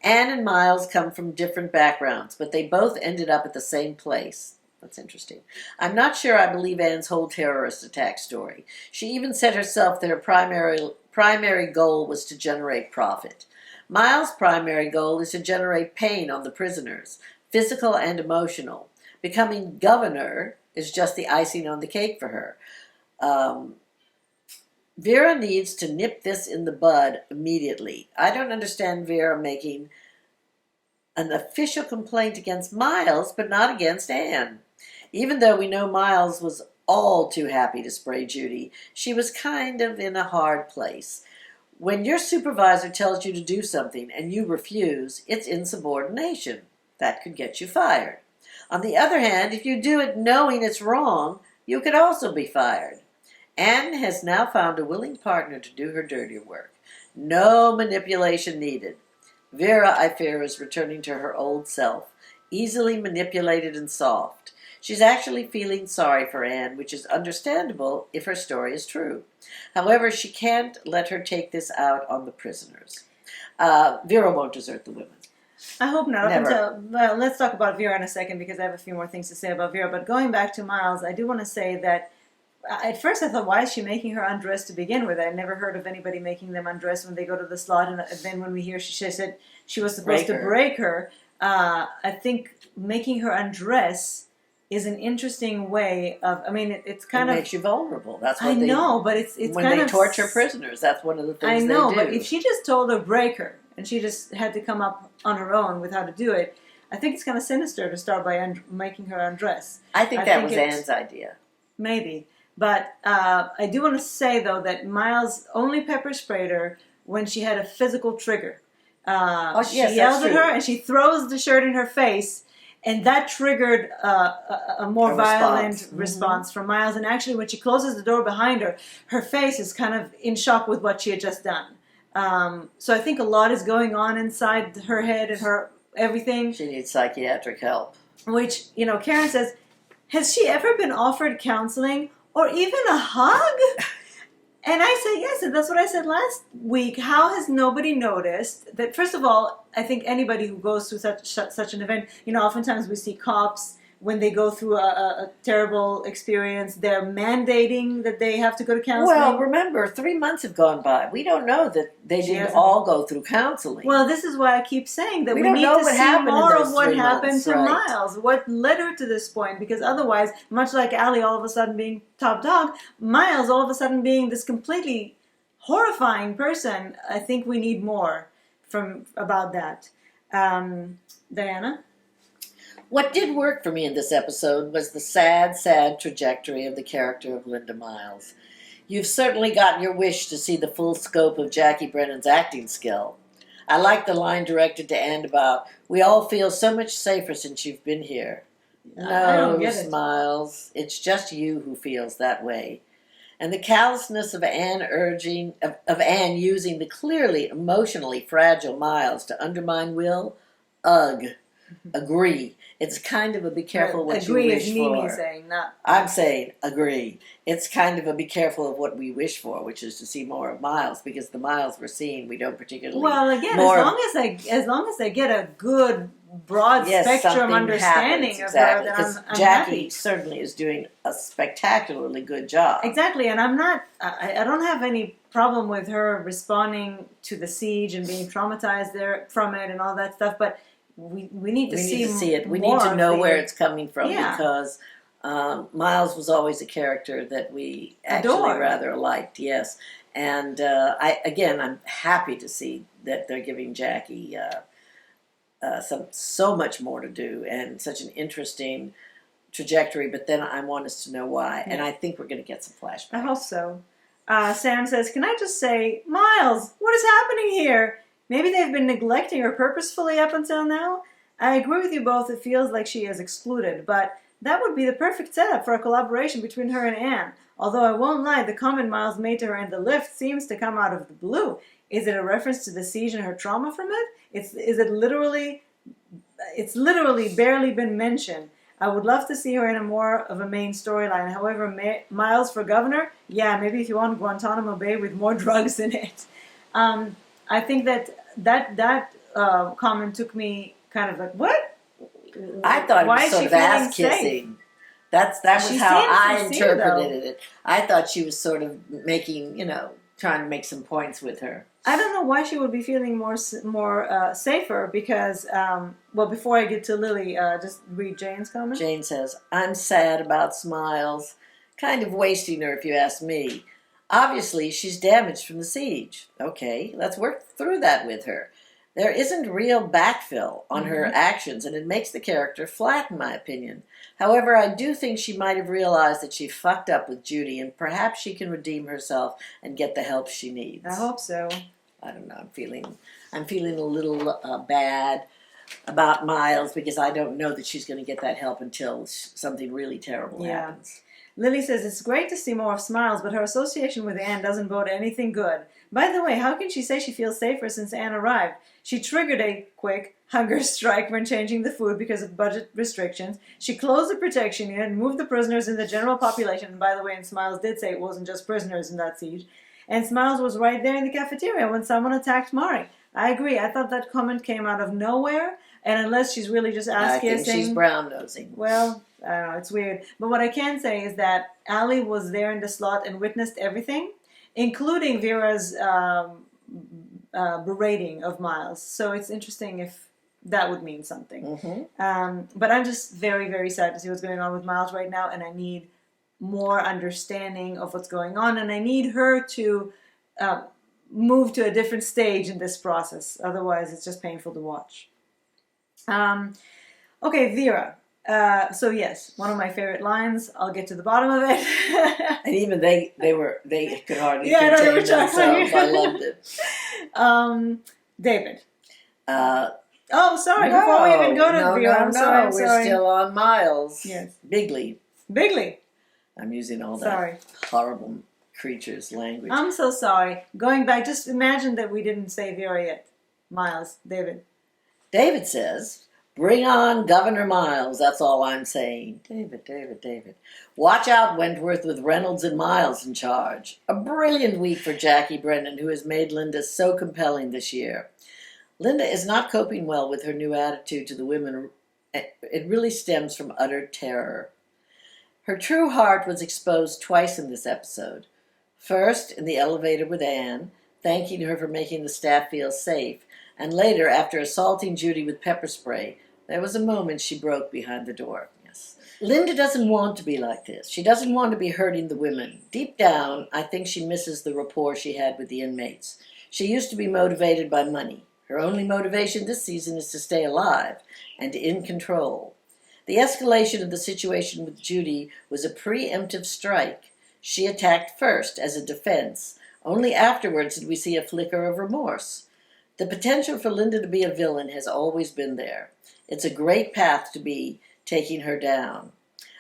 Anne and Miles come from different backgrounds, but they both ended up at the same place. That's interesting. I'm not sure I believe Anne's whole terrorist attack story. She even said herself that her primary goal was to generate profit. Miles' primary goal is to generate pain on the prisoners, physical and emotional. Becoming governor is just the icing on the cake for her. Vera needs to nip this in the bud immediately. I don't understand Vera making an official complaint against Miles, but not against Anne. Even though we know Miles was all too happy to spray Judy, she was kind of in a hard place. When your supervisor tells you to do something and you refuse, it's insubordination. That could get you fired. On the other hand, if you do it knowing it's wrong, you could also be fired. Anne has now found a willing partner to do her dirty work. No manipulation needed. Vera, I fear, is returning to her old self, easily manipulated and soft. She's actually feeling sorry for Anne, which is understandable if her story is true. However, she can't let her take this out on the prisoners. Vera won't desert the women. I hope not. Never. Well, let's talk about Vera in a second because I have a few more things to say about Vera. But going back to Miles, I do want to say that at first I thought, why is she making her undress to begin with? I never heard of anybody making them undress when they go to the slot. And then when we hear she said she was supposed to break her, I think making her undress is an interesting way of, I mean, it's kind of... It makes you vulnerable. That's what I know, but it's when kind they of... torture prisoners, that's one of the things they do. I know, but if she just told her break her, and she just had to come up on her own with how to do it, I think it's kind of sinister to start by making her undress. I think that was Anne's idea. Maybe. But I do want to say, though, that Miles only pepper sprayed her when she had a physical trigger. She yelled at her, and she throws the shirt in her face, and that triggered a more violent response from Miles. And actually, when she closes the door behind her, her face is kind of in shock with what she had just done. So I think a lot is going on inside her head and her everything. She needs psychiatric help. Which, Karen says, has she ever been offered counseling or even a hug? And I said yes, and that's what I said last week. How has nobody noticed that? First of all, I think anybody who goes through such an event, oftentimes we see cops when they go through a terrible experience, they're mandating that they have to go to counseling. Well, remember, 3 months have gone by. We don't know that they didn't all go through counseling. Well, this is why I keep saying that we don't need know to what see happened in more those of what 3 happened months, to right. Miles, what led her to this point, because otherwise, much like Allie all of a sudden being top dog, Miles all of a sudden being this completely horrifying person. I think we need more about that. Diana? What did work for me in this episode was the sad, sad trajectory of the character of Linda Miles. You've certainly gotten your wish to see the full scope of Jackie Brennan's acting skill. I like the line directed to Anne about, we all feel so much safer since you've been here. I don't No, get it. Miles, it's just you who feels that way. And the callousness of Anne Anne using the clearly emotionally fragile Miles to undermine Will, ugh, agree. It's kind of a be careful what you wish agree is Mimi for. saying, not. I'm saying agree. It's kind of a be careful of what we wish for, which is to see more of Miles, because the Miles we're seeing we don't particularly. Well, again, as long as I get a good broad spectrum understanding of her, then I'm Jackie happy. certainly is doing a spectacularly good job. Exactly, and I'm not. I don't have any problem with her responding to the siege and being traumatized from it and all that stuff, but. We need to see it. We need to know where it's coming from, because Miles was always a character that we actually rather liked. Yes, and I'm happy to see that they're giving Jackie so much more to do and such an interesting trajectory. But then I want us to know why, and I think we're going to get some flashbacks. I hope so. Sam says, "Can I just say, Miles, what is happening here? Maybe they've been neglecting her purposefully up until now. I agree with you both. It feels like she is excluded, but that would be the perfect setup for a collaboration between her and Anne. Although I won't lie, the comment Miles made to her in the lift seems to come out of the blue. Is it a reference to the siege and her trauma from it? It's literally barely been mentioned. I would love to see her in a more of a main storyline. However, Miles for governor? Yeah, maybe if you want Guantanamo Bay with more drugs in it." I think that comment took me kind of like, what? I thought it was sort of ass kissing. That was how I interpreted it. I thought she was sort of making, trying to make some points with her. I don't know why she would be feeling more safer, because, before I get to Lily, just read Jane's comment. Jane says, I'm sad about Smiles. Kind of wasting her, if you ask me. Obviously, she's damaged from the siege. Okay, let's work through that with her. There isn't real backfill on her actions, and it makes the character flat, in my opinion. However, I do think she might have realized that she fucked up with Judy, and perhaps she can redeem herself and get the help she needs. I hope so. I don't know. I'm feeling a little bad about Miles, because I don't know that she's going to get that help until something really terrible happens. Lily says, it's great to see more of Smiles, but her association with Anne doesn't bode anything good. By the way, how can she say she feels safer since Anne arrived? She triggered a quick hunger strike when changing the food because of budget restrictions. She closed the protection unit and moved the prisoners in the general population. And by the way, and Smiles did say it wasn't just prisoners in that siege. And Smiles was right there in the cafeteria when someone attacked Mari. I agree. I thought that comment came out of nowhere. And unless she's really just ass-kissing... I think she's brown-nosing. Well, I don't know. It's weird. But what I can say is that Allie was there in the slot and witnessed everything, including Vera's berating of Miles. So it's interesting if that would mean something. But I'm just very, very sad to see what's going on with Miles right now, and I need more understanding of what's going on, and I need her to move to a different stage in this process. Otherwise, it's just painful to watch. Okay, Vera. So yes, one of my favorite lines. I'll get to the bottom of it. And even they could hardly contain themselves. I loved it. David. Oh, sorry. Before we even go to Vera, I'm sorry. We're still on Miles. Yes. Bigley. I'm using all that horrible creatures language. I'm so sorry. Going back, just imagine that we didn't say Vera yet. Miles, David. David says, bring on Governor Miles, that's all I'm saying. David. Watch out, Wentworth, with Reynolds and Miles in charge. A brilliant week for Jackie Brennan, who has made Linda so compelling this year. Linda is not coping well with her new attitude to the women. It really stems from utter terror. Her true heart was exposed twice in this episode. First, in the elevator with Anne, thanking her for making the staff feel safe, and later, after assaulting Judy with pepper spray, there was a moment she broke behind the door. Yes. Linda doesn't want to be like this. She doesn't want to be hurting the women. Deep down, I think she misses the rapport she had with the inmates. She used to be motivated by money. Her only motivation this season is to stay alive and in control. The escalation of the situation with Judy was a preemptive strike. She attacked first as a defense. Only afterwards did we see a flicker of remorse. The potential for Linda to be a villain has always been there. It's a great path to be taking her down.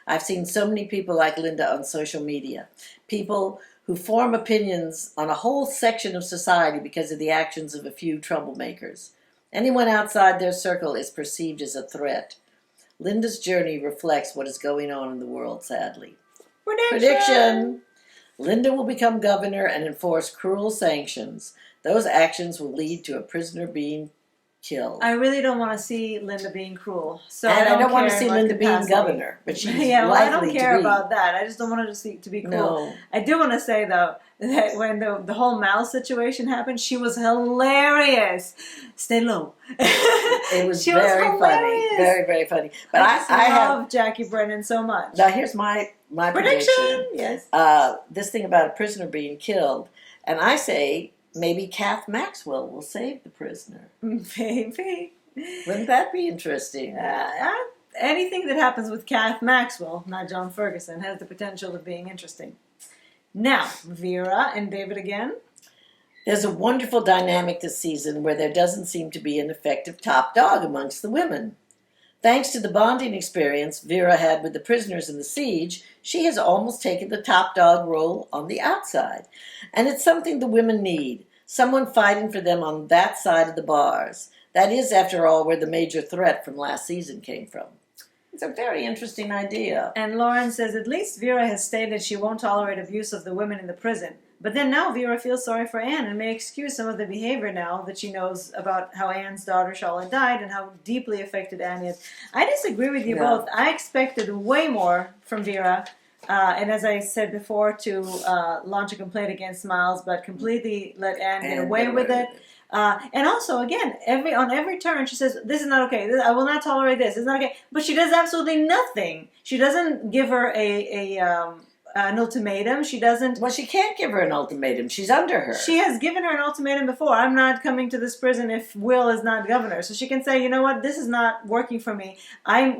I've seen so many people like Linda on social media. People who form opinions on a whole section of society because of the actions of a few troublemakers. Anyone outside their circle is perceived as a threat. Linda's journey reflects what is going on in the world, sadly. Prediction! Linda will become governor and enforce cruel sanctions. Those actions will lead to a prisoner being killed. I really don't want to see Linda being cruel. So and I don't want to care see about Linda being capacity. governor, but she's yeah, well, I don't likely care to be. about that. I just don't want her to be cool. No. I do want to say, though, that when the whole Mal situation happened, she was hilarious. Stay low. It was she very was funny. Very, very funny. But I love Jackie Brennan so much. Now, here's my prediction. Yes. This thing about a prisoner being killed. And I say maybe Kath Maxwell will save the prisoner. Maybe. Wouldn't that be interesting? Anything that happens with Kath Maxwell, not John Ferguson, has the potential of being interesting. Now, Vera and David again. There's a wonderful dynamic this season where there doesn't seem to be an effective top dog amongst the women. Thanks to the bonding experience Vera had with the prisoners in the siege, she has almost taken the top dog role on the outside. And it's something the women need, someone fighting for them on that side of the bars. That is, after all, where the major threat from last season came from. It's a very interesting idea. And Lauren says, at least Vera has stated she won't tolerate abuse of the women in the prison. But then now Vera feels sorry for Anne and may excuse some of the behavior now that she knows about how Anne's daughter Charlotte died and how deeply affected Anne is. I disagree with you both. I expected way more from Vera. And as I said before, to launch a complaint against Miles, but completely let Anne get away with it. And also, again, on every turn, she says, this is not okay. I will not tolerate this. It's not okay. But she does absolutely nothing. She doesn't give her an ultimatum. She doesn't. Well, she can't give her an ultimatum. She's under her. She has given her an ultimatum before. I'm not coming to this prison if Will is not governor. So she can say, you know what? This is not working for me.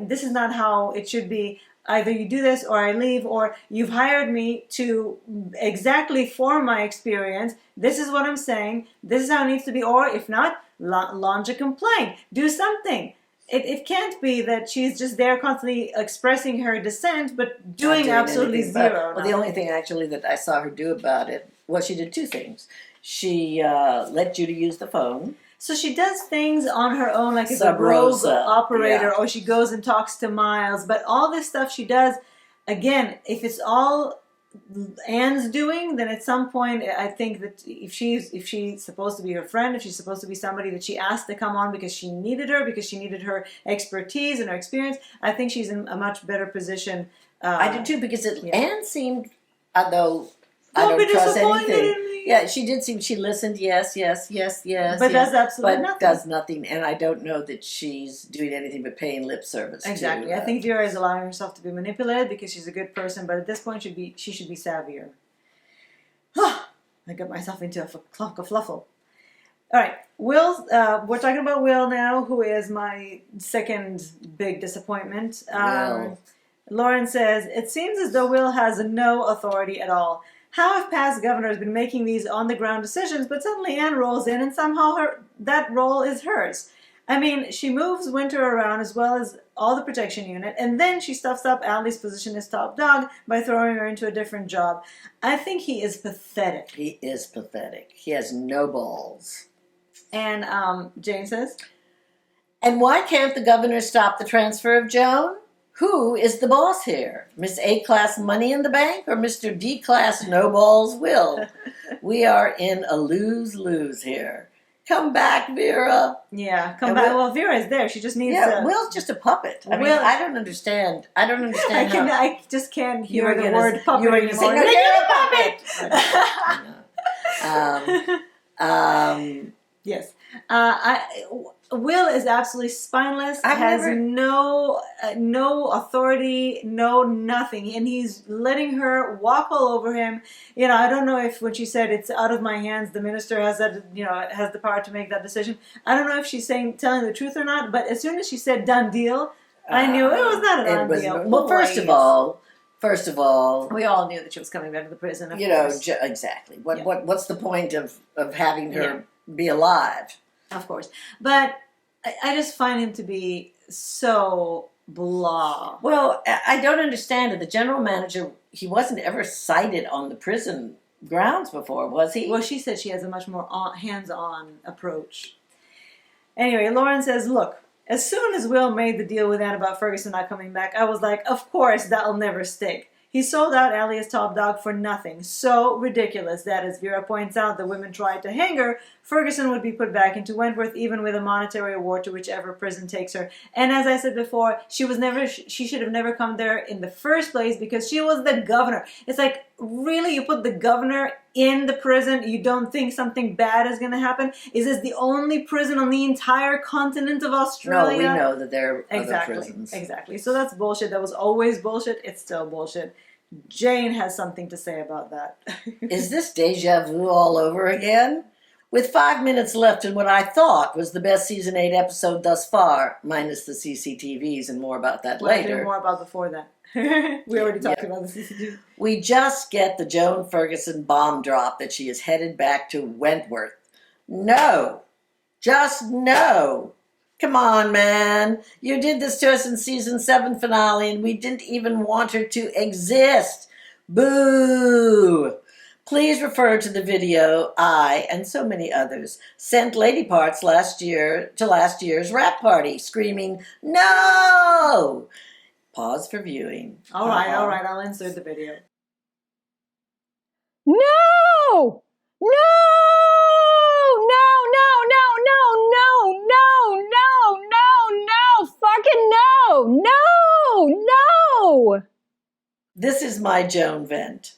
This is not how it should be. Either you do this or I leave, or you've hired me to exactly form my experience. This is what I'm saying. This is how it needs to be. Or if not, launch a complaint. Do something. It can't be that she's just there constantly expressing her dissent, but doing absolutely zero. Well, the only thing actually that I saw her do about it, well, she did two things. She let Judy use the phone. So she does things on her own, like as a rogue operator, or she goes and talks to Miles. But all this stuff she does, again, if it's all Anne's doing, then at some point, I think that if she's supposed to be her friend, if she's supposed to be somebody that she asked to come on because she needed her expertise and her experience, I think she's in a much better position. I do too, because Anne seemed, though I don't trust anything. Yeah, she did seem, she listened, yes. But does absolutely nothing. Does nothing, and I don't know that she's doing anything but paying lip service. Exactly. I think Vera is allowing herself to be manipulated because she's a good person, but at this point she should be savvier. I got myself into a kerfluffle. All right, Will. We're talking about Will now, who is my second big disappointment. Lauren says, it seems as though Will has no authority at all. How have past governors been making these on-the-ground decisions, but suddenly Anne rolls in and somehow that role is hers? I mean, she moves Winter around as well as all the protection unit, and then she stuffs up Allie's position as top dog by throwing her into a different job. I think he is pathetic. He is pathetic. He has no balls. And Jane says? And why can't the governor stop the transfer of Joan? Who is the boss here? Miss A-class money in the bank or Mr. D-class no balls Will? We are in a lose-lose here. Come back, Vera. Yeah, come back. Well, Vera is there. She just needs to... Will's just a puppet. I mean, I don't understand. I just can't hear the word puppet you were anymore. Say, no, you're a puppet! Yes. Will is absolutely spineless. No authority, no nothing, and he's letting her walk all over him. You know, I don't know if when she said it's out of my hands, the minister has that. You know, has the power to make that decision. I don't know if she's telling the truth or not. But as soon as she said "done deal," I knew it was not a done deal. Well, first of all, we all knew that she was coming back to the prison. Of course. Exactly. What's the point of having her be alive? Of course. But I just find him to be so blah. Well, I don't understand it. The general manager, he wasn't ever cited on the prison grounds before, was he? Well, she said she has a much more hands-on approach. Anyway, Lauren says, look, as soon as Will made the deal with Anne about Ferguson not coming back, I was like, of course, that'll never stick. He sold out Allie as top dog for nothing. So ridiculous that, as Vera points out, the women tried to hang her. Ferguson would be put back into Wentworth, even with a monetary award to whichever prison takes her. And as I said before, she should have never come there in the first place because she was the governor. It's like, really, you put the governor in the prison? You don't think something bad is going to happen? Is this the only prison on the entire continent of Australia? No, we know that there are other prisons. Exactly. So that's bullshit. That was always bullshit. It's still bullshit. Jane has something to say about that. Is this deja vu all over again? With 5 minutes left in what I thought was the best season 8 episode thus far, minus the CCTVs and more about that later. More about before that. We already talked about the CCTV. We just get the Joan Ferguson bomb drop that she is headed back to Wentworth. No. Just no. Come on, man. You did this to us in season 7 finale and we didn't even want her to exist. Boo! Please refer to the video I, and so many others, sent Lady Parts last year's rap party, screaming, no! Pause for viewing. All right, I'll insert the video. No! No! No, no, no, no, no, no, no, no, no, fucking no! No! No! This is my Joan vent.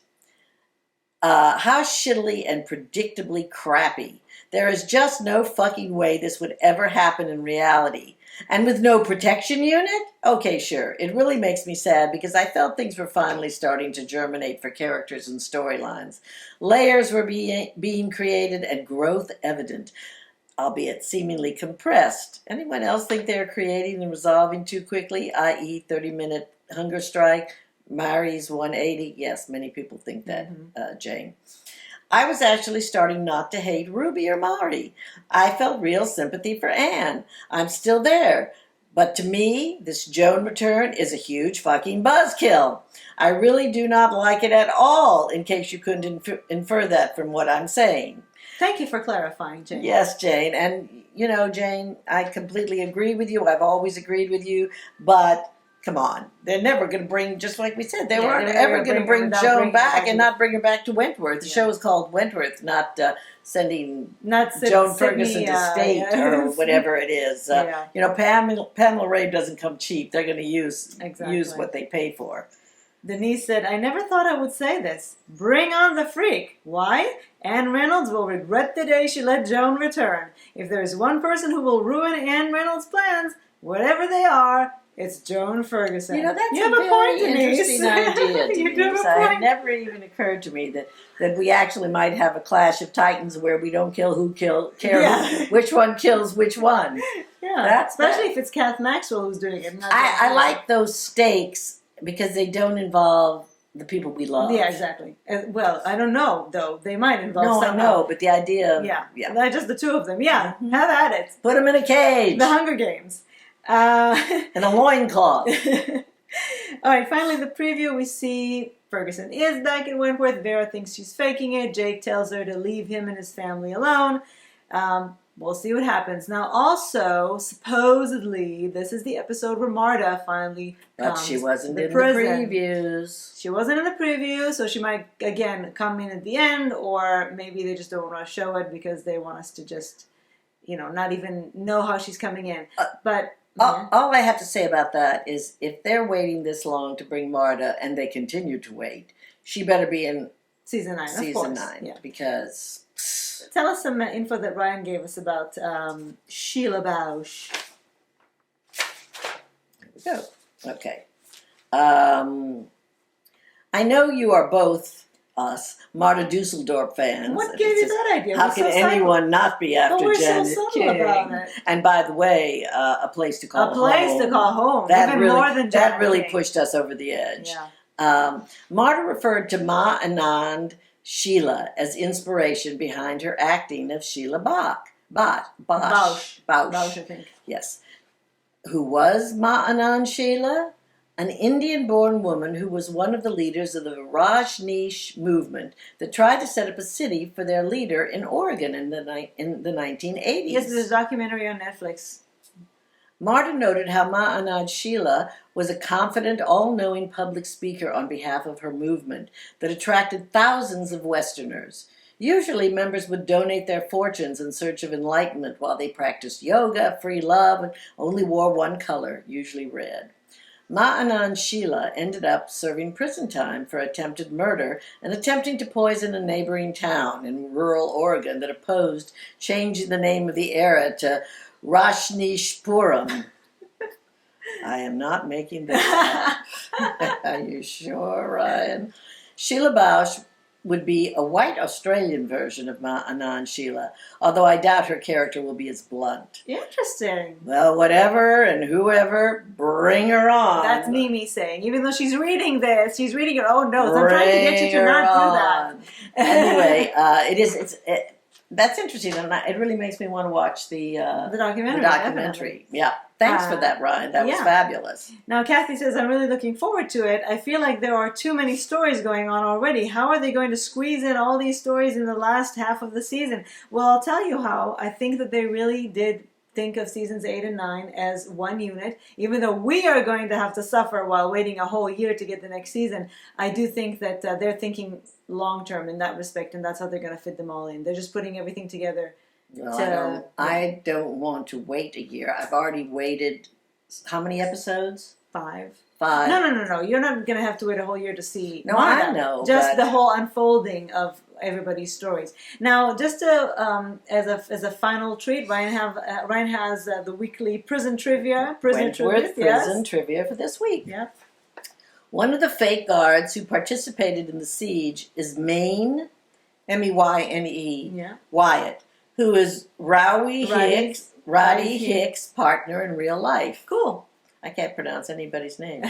How shittily and predictably crappy. There is just no fucking way this would ever happen in reality. And with no protection unit? Okay, sure. It really makes me sad because I felt things were finally starting to germinate for characters and storylines. Layers were being created and growth evident, albeit seemingly compressed. Anyone else think they're creating and resolving too quickly, i.e. 30-minute hunger strike? Mary's 180. Yes, many people think that, Jane. I was actually starting not to hate Ruby or Mari. I felt real sympathy for Anne. I'm still there. But to me, this Joan return is a huge fucking buzzkill. I really do not like it at all, in case you couldn't infer that from what I'm saying. Thank you for clarifying, Jane. Yes, Jane. And, you know, Jane, I completely agree with you. I've always agreed with you. But come on. They're never going to bring, just like we said, they weren't ever going to bring Joan back and not bring her back to Wentworth. The show is called Wentworth, not sending Joan Ferguson to state or whatever it is. You know, Pamela Ray doesn't come cheap. They're going to use what they pay for. Denise said, I never thought I would say this. Bring on the freak. Why? Anne Reynolds will regret the day she let Joan return. If there is one person who will ruin Anne Reynolds' plans, whatever they are, it's Joan Ferguson. You know, that's a very interesting idea, Denise. It never even occurred to me that we actually might have a clash of titans where we don't kill who which one kills which one. Yeah, especially if it's Kath Maxwell who's doing it. I like those stakes because they don't involve the people we love. Yeah, exactly. Well, I don't know, though. They might involve somehow. No, but the idea of... Yeah. Just the two of them. Yeah, have at it. Put them in a cage. The Hunger Games. And a loincloth. All right, finally the preview. We see Ferguson is back in Wentworth. Vera thinks she's faking it. Jake tells her to leave him and his family alone. we'll see what happens. Now, also, supposedly, this is the episode where Marta finally But comes she wasn't to in the prison. previews. She wasn't in the preview, so she might, again, come in at the end, or maybe they just don't want to show it because they want us to just, not even know how she's coming in. But all I have to say about that is if they're waiting this long to bring Marta and they continue to wait, she better be in season 9, season of course. 9 Yeah. because... Tell us some info that Ryan gave us about Sheila Bausch. Here we go. Okay. I know you are both Marta Dusseldorp fans. What gave you that idea? How We're can so subtle. anyone not be after But we're Janet so subtle King? about it. And by the way, A Place to Call A place Home. to call home. That Even really, more than that Janet really King. pushed us over the edge. Yeah. Marta referred to Ma Anand Sheila as inspiration behind her acting of Sheila Bausch, Bausch, I think. yes. Who was Ma Anand Sheila? An Indian-born woman who was one of the leaders of the Rajneesh movement that tried to set up a city for their leader in Oregon in the 1980s. Yes, there's a documentary on Netflix. Marta noted how Ma Anand Sheila was a confident, all-knowing public speaker on behalf of her movement that attracted thousands of Westerners. Usually, members would donate their fortunes in search of enlightenment while they practiced yoga, free love, and only wore one color, usually red. Ma Anand Sheila ended up serving prison time for attempted murder and attempting to poison a neighboring town in rural Oregon that opposed changing the name of the area to Rajneeshpuram. I am not making this up. Are you sure, Ryan? Sheila Bausch would be a white Australian version of Ma Anand Sheila, although I doubt her character will be as blunt. Interesting. Well, whatever and whoever, bring her on. That's Mimi saying. Even though she's reading this, she's reading it. Oh no, I'm trying to get you to not do that. Anyway, that's interesting, and it really makes me want to watch the documentary. documentary. Yeah, thanks for that, Ryan. That was fabulous. Now, Kathy says, I'm really looking forward to it. I feel like there are too many stories going on already. How are they going to squeeze in all these stories in the last half of the season? Well, I'll tell you how. I think that they really did think of seasons 8 and 9 as one unit. Even though we are going to have to suffer while waiting a whole year to get the next season, I do think that they're thinking long term in that respect, and that's how they're going to fit them all in. They're just putting everything together. Well, I don't want to wait a year. I've already waited, how many episodes? 5. 5. No. You're not going to have to wait a whole year to see No, Marta. I know. Just the whole unfolding of everybody's stories. Now, just to, as a final treat, Ryan has the weekly prison trivia. Prison trivia for this week. Yeah. One of the fake guards who participated in the siege is Mayne, M-E-Y-N-E, Wyatt, who is Roddy Hicks' partner in real life. Cool. I can't pronounce anybody's name.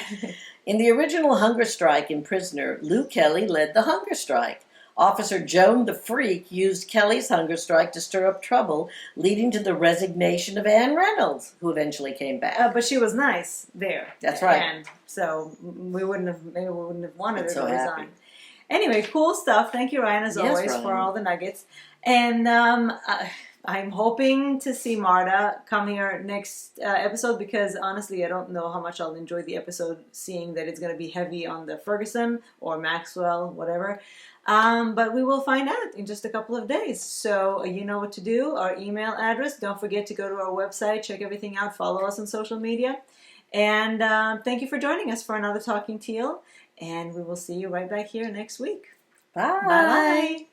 In the original hunger strike in Prisoner, Lou Kelly led the hunger strike. Officer Joan the Freak used Kelly's hunger strike to stir up trouble, leading to the resignation of Anne Reynolds, who eventually came back. But she was nice there. That's right. And so maybe we wouldn't have wanted her to happy. resign. Anyway, cool stuff. Thank you, Ryan, as always, Ryan. for all the nuggets. And I'm hoping to see Marta come here next episode because, honestly, I don't know how much I'll enjoy the episode, seeing that it's going to be heavy on the Ferguson or Maxwell, whatever. But we will find out in just a couple of days. So you know what to do. Our email address. Don't forget to go to our website, check everything out, follow us on social media. And thank you for joining us for another Talking Teal. And we will see you right back here next week. Bye. Bye-bye.